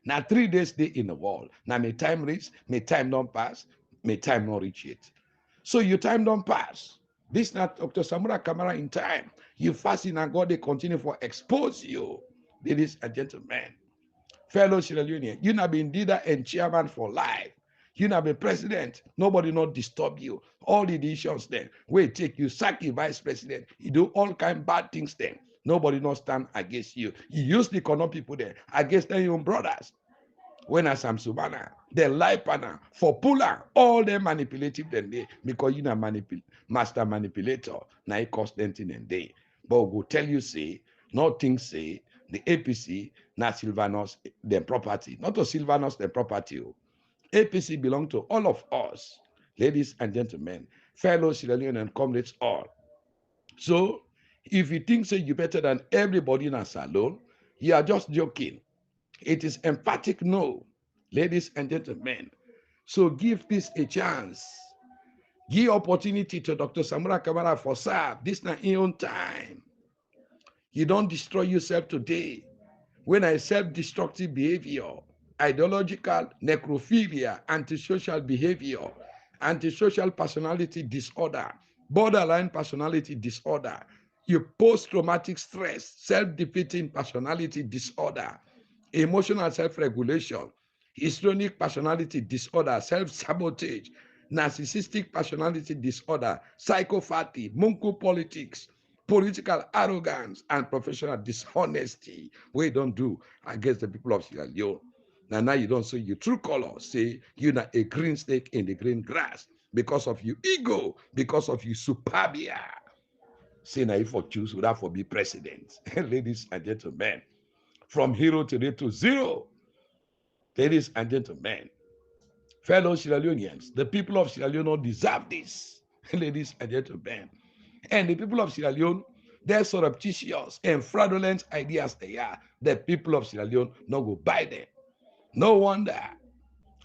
Now 3 days they in the world. Now may time reach, may time don't pass, may time not reach it. So your time don't pass. This not Dr. Samura Kamara in time. You fasting and God they continue for expose you. Ladies and gentlemen. Fellow Sierra Leonean, you not been leader and chairman for life. You not be president. Nobody not disturb you. All the decisions then, where take you, sack you vice president. You do all kind of bad things then. Nobody not stand against you. You use the economic people there against their own brothers. When I am Subana, they lie partner for puller, all them manipulative then they because you not master manipulator. Now it cost them thing and day. But go tell you say, nothing say the APC not Sylvanos their property. Not to Sylvanos their property. APC belong to all of us, ladies and gentlemen, fellow Sierra Leone and comrades all. So if you think say you better than everybody in a salon, you are just joking. It is emphatic no, ladies and gentlemen. So give this a chance. Give opportunity to Dr. Samura Kamara for serve. This not in own time. You don't destroy yourself today. When I self-destructive behavior, ideological necrophilia, antisocial behavior, antisocial personality disorder, borderline personality disorder, your post-traumatic stress, self-defeating personality disorder, emotional self-regulation, histrionic personality disorder, self-sabotage, narcissistic personality disorder, psychopathy, munku politics, political arrogance, and professional dishonesty, we don't do against the people of Sierra Leone. Now you don't say your true color, say you're not a green snake in the green grass because of your ego, because of your superbia. Say now if for choose, would have for be president. Ladies and gentlemen, from hero today to zero. Ladies and gentlemen, fellow Sierra Leoneans, the people of Sierra Leone deserve this. Ladies and gentlemen. And the people of Sierra Leone, they're surreptitious and fraudulent ideas they are. The people of Sierra Leone not go buy them. No wonder,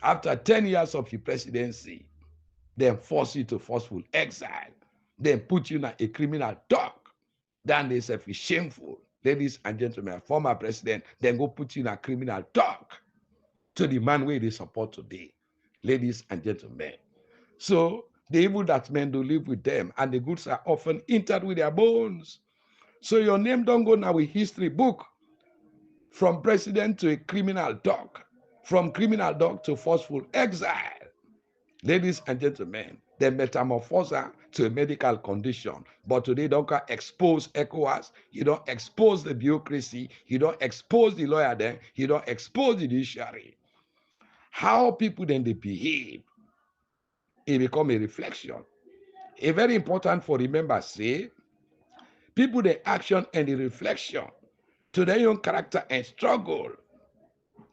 after 10 years of your presidency, they force you to forceful exile. They put you in a criminal dock. Then they say it's shameful. Ladies and gentlemen, former president, then go put you in a criminal dock to the man where they support today. Ladies and gentlemen. So the evil that men do live with them, and the goods are often entered with their bones. So your name don't go now with history book from president to a criminal doc. from criminal dog to forceful exile. Ladies and gentlemen, the metamorphosa to a medical condition. But today, don't expose ECOWAS, you don't expose the bureaucracy, you don't expose the lawyer then, you don't expose the judiciary. How people then they behave, it become a reflection. A very important for remember, say, people the action and the reflection to their own character and struggle,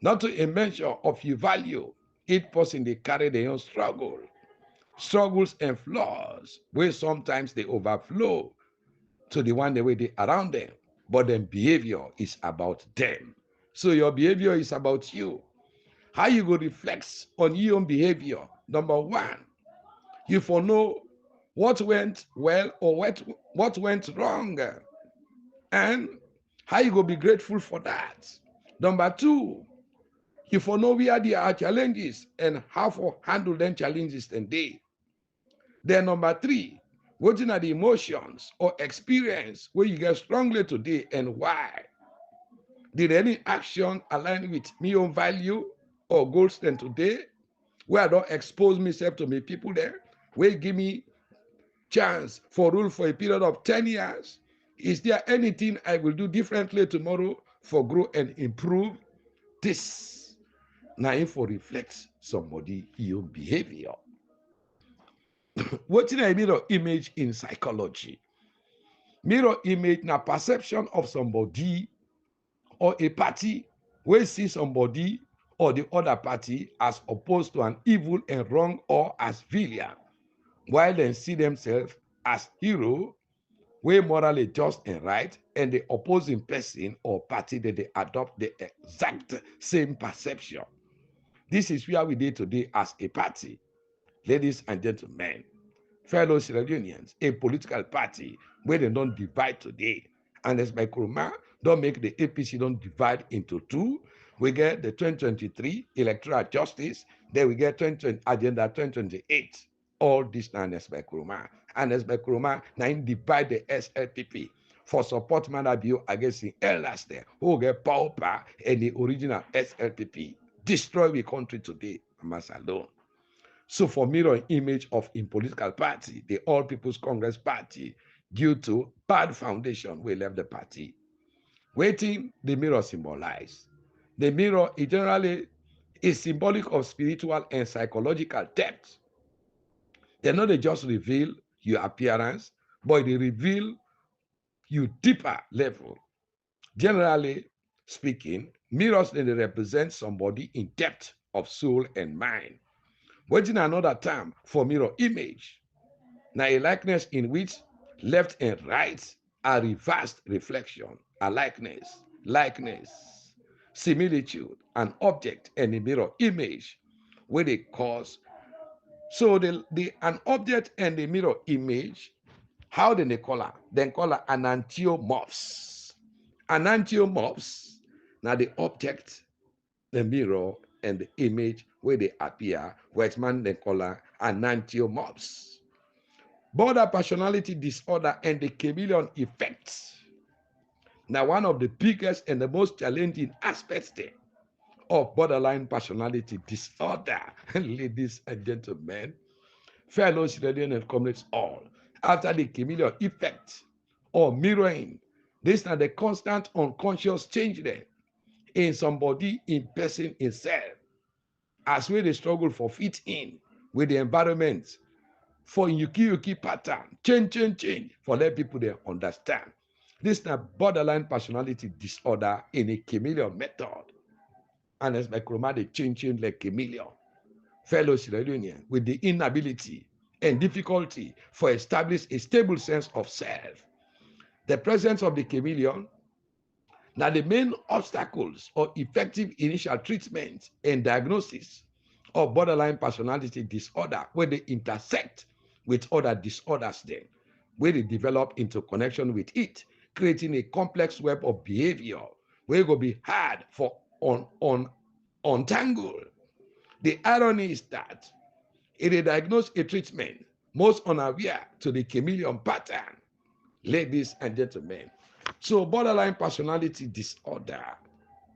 not to a measure of your value. Each person they carry their own struggles and flaws, where sometimes they overflow to the one the way they around them, but then behavior is about them. So your behavior is about you. How you go reflect on your own behavior? Number one, you for know what went well or what went wrong, and how you go be grateful for that. Number two, you for know where there are challenges and how for handle them challenges and they. Then number three, what are the emotions or experience where you get strongly today and why? Did any action align with my own value or goals then today? Where I don't expose myself to me people there, where give me chance for rule for a period of 10 years? Is there anything I will do differently tomorrow for grow and improve? This now for reflects somebody your behavior. What I mirror image in psychology? Mirror image na perception of somebody or a party wey see somebody or the other party as opposed to an evil and wrong or as villain, while dem see themselves as hero wey morally just and right, and the opposing person or party that they adopt the exact same perception. This is where we dey today as a party. Ladies and gentlemen, fellow Sierra Leoneans, a political party where they don't divide today. And as my Kuruma don't make the APC don't divide into two. We get the 2023 electoral justice, then we get agenda 2028. All this now as by Kuruma. And as by Kuruma, now divide the SLPP for support manner bill against the elders there who get power and the original SLPP. Destroy the country today, Mass alone. So for mirror image of in political party, the All People's Congress Party, due to bad foundation, we left the party. Waiting, the mirror symbolize. The mirror is generally is symbolic of spiritual and psychological depth. They not just reveal your appearance, but they reveal your deeper level. Generally speaking, mirrors they represent somebody in depth of soul and mind. Waiting another term for mirror image. Now a likeness in which left and right are reversed reflection, a likeness, similitude, an object and a mirror image where they cause. So an object and a mirror image, how do they call her? Then call her enantiomorphs. Enantiomorphs, now the object, the mirror, and the image where they appear, which man they call her enantiomorphs. Border personality disorder and the chameleon effect. Now, one of the biggest and the most challenging aspects there of borderline personality disorder, ladies and gentlemen, fellow Sierra and comrades all, after the chameleon effect or mirroring, this is the constant unconscious change there in somebody, in person, in self, as we they struggle for fit in with the environment, for yuki pattern, change, for let people they understand. This is a borderline personality disorder in a chameleon method. And as my chromatic changing like chameleon, fellow Sierra Leonean, with the inability and difficulty for establish a stable sense of self. The presence of the chameleon, now the main obstacles or effective initial treatment and diagnosis of borderline personality disorder, where they intersect with other disorders then, where they develop into connection with it, creating a complex web of behavior, where it will be hard for untangle. The irony is that it diagnose a treatment most unaware to the chameleon pattern, ladies and gentlemen. So borderline personality disorder,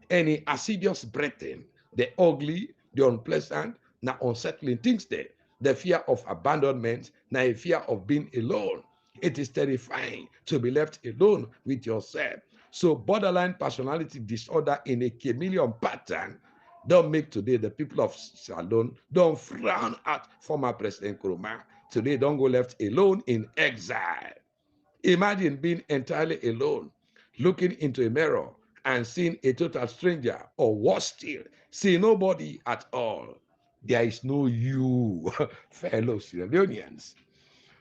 any assiduous breathing, the ugly, the unpleasant, now unsettling things there. The fear of abandonment, now a fear of being alone. It is terrifying to be left alone with yourself. So borderline personality disorder in a chameleon pattern don't make today the people of Salon don't frown at former President Nkrumah. Today don't go left alone in exile. Imagine being entirely alone, looking into a mirror and seeing a total stranger, or worse still, see nobody at all. There is no you, fellow Sierra Leoneans.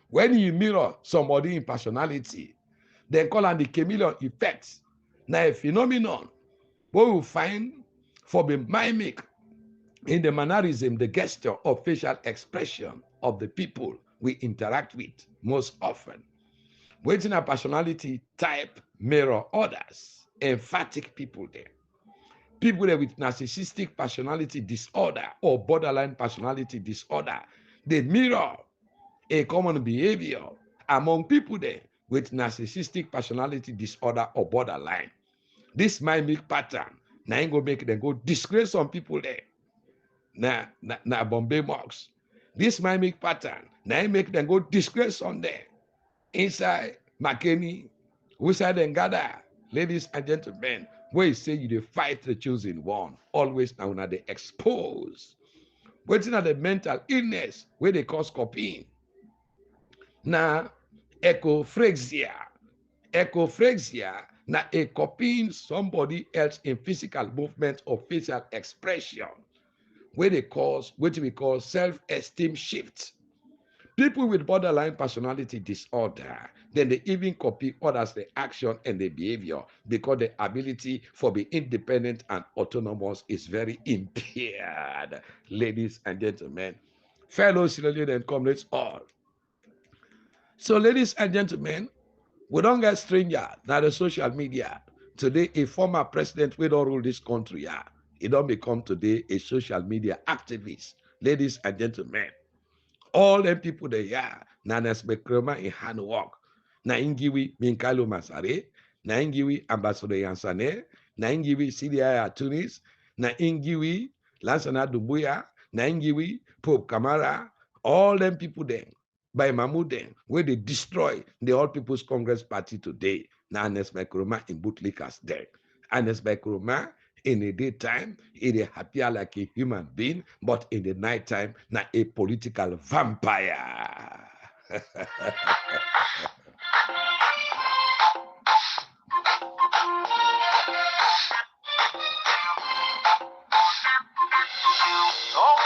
When you mirror somebody in personality, they call it the chameleon effect. Now, a phenomenon what we find for the mimic in the mannerism, the gesture or facial expression of the people we interact with most often. Waiting a personality type mirror others, emphatic people there. People there with narcissistic personality disorder or borderline personality disorder, they mirror a common behavior among people there with narcissistic personality disorder or borderline. This mimic pattern, now ain't go make them go disgrace some people there. Na Bombay mocks. This mimic pattern, now make them go disgrace on there. Inside McKinney, outside and gather, ladies and gentlemen, where you say you fight the chosen one, always now they expose. Waiting at the mental illness where they cause copying. Now, echophrexia. Echophrexia, now a copying somebody else in physical movement or facial expression, where they cause what we call self-esteem shift. People with borderline personality disorder, then they even copy others, the action and the behavior, because the ability for being independent and autonomous is very impaired. Ladies and gentlemen, fellow Sierra Leone and comrades all. So, ladies and gentlemen, we don't get stranger than the social media. Today, a former president will not rule this country. Yeah. He don't become today a social media activist. Ladies and gentlemen, all them people they are na Nesbekrema in hand work. Na ingiwi Minkalo Masare, na ingiwi Ambassador Yansane, na ingiwi CDI Tunis, na ingiwi Lansana Dubuya, na ingiwi Pope Kamara, all them people there by Mahmoud them, where they destroy the All People's Congress Party today. Na Nesbekrema in bootlickers there. And Nesbekrema in the daytime, it appear like a human being, but in the nighttime, not a political vampire. No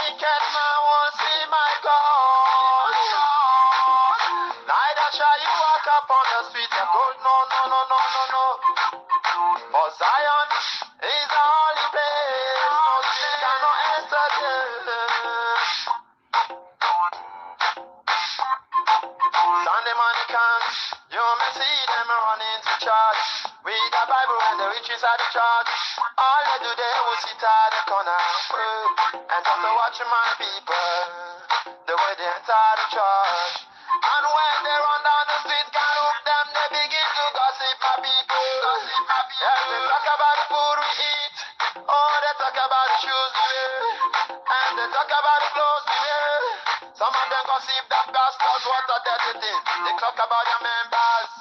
wicked man won't see my God. Neither shall you walk upon the street of gold. No, no, no, no, no, no. For Zion is the holy place. No sin cannot enter there. Sunday morning comes, you may see them running to church with the Bible and the riches at the church. All they do, they will sit at the corner and just watch my people, the way they enter the church. And when they run down the street, can't look them, they begin to gossip my people. Yes, they talk about the food we eat. Oh, they talk about the shoes we wear. And they talk about the clothes we wear. Some of them gossip that pastors, what a dirty thing. They talk about your members.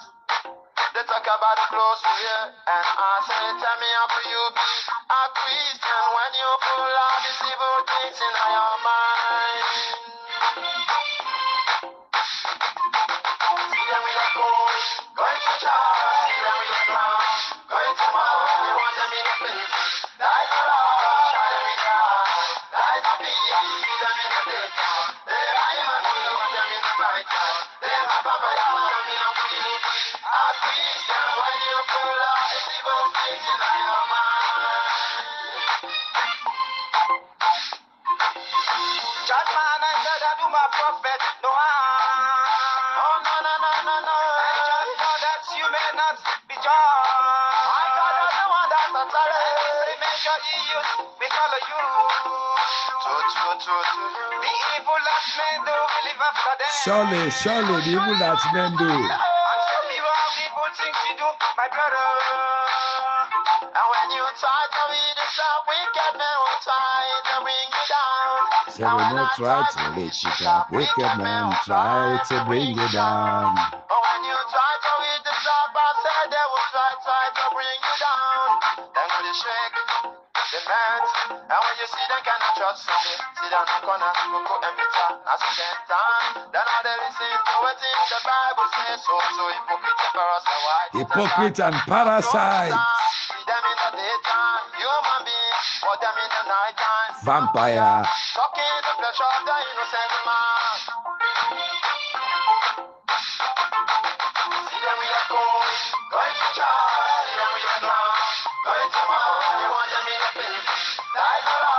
They talk about the clothes we wear. And I say, tell me how will you be a Christian when you pull out these evil things in your mind? See them with a coat, going to church. See them with a crown, going to mouth. We want them in the place. Like a love, shine them in the eye. Like a bee, see them in the daytime. They rhyme and we want them in the bright time. They have a fire, we want them in a feeling. A Christian when you pull out these evil things in your mind. Just man, I said I do my prophet no harm. Oh no no no no no. I just know that you may not be judged. My God is the one that's a talent. The measure he used, we follow you. The evil that men do, we live after them. Surely, the evil that men do. And some people have evil things to do, my brother. And when you try to read this out, wicked men will try to bring you down. Say we no try to lift you up. Wicked men try to bring you down. But when you try to reach the top, I said they will try to bring you down. Then go the shake, the melt. And when you see them cannot trust me, sit down in the corner, go every time, as you can time. Then all they listen to what the Bible says. So hypocrite and parasite. Hypocrite and parasite. See them in the daytime, human beings, but them in the night time. Vampire. Sucking the flesh of the innocent man. See them we are going to try, them we are going to mount. You want them in the place, like a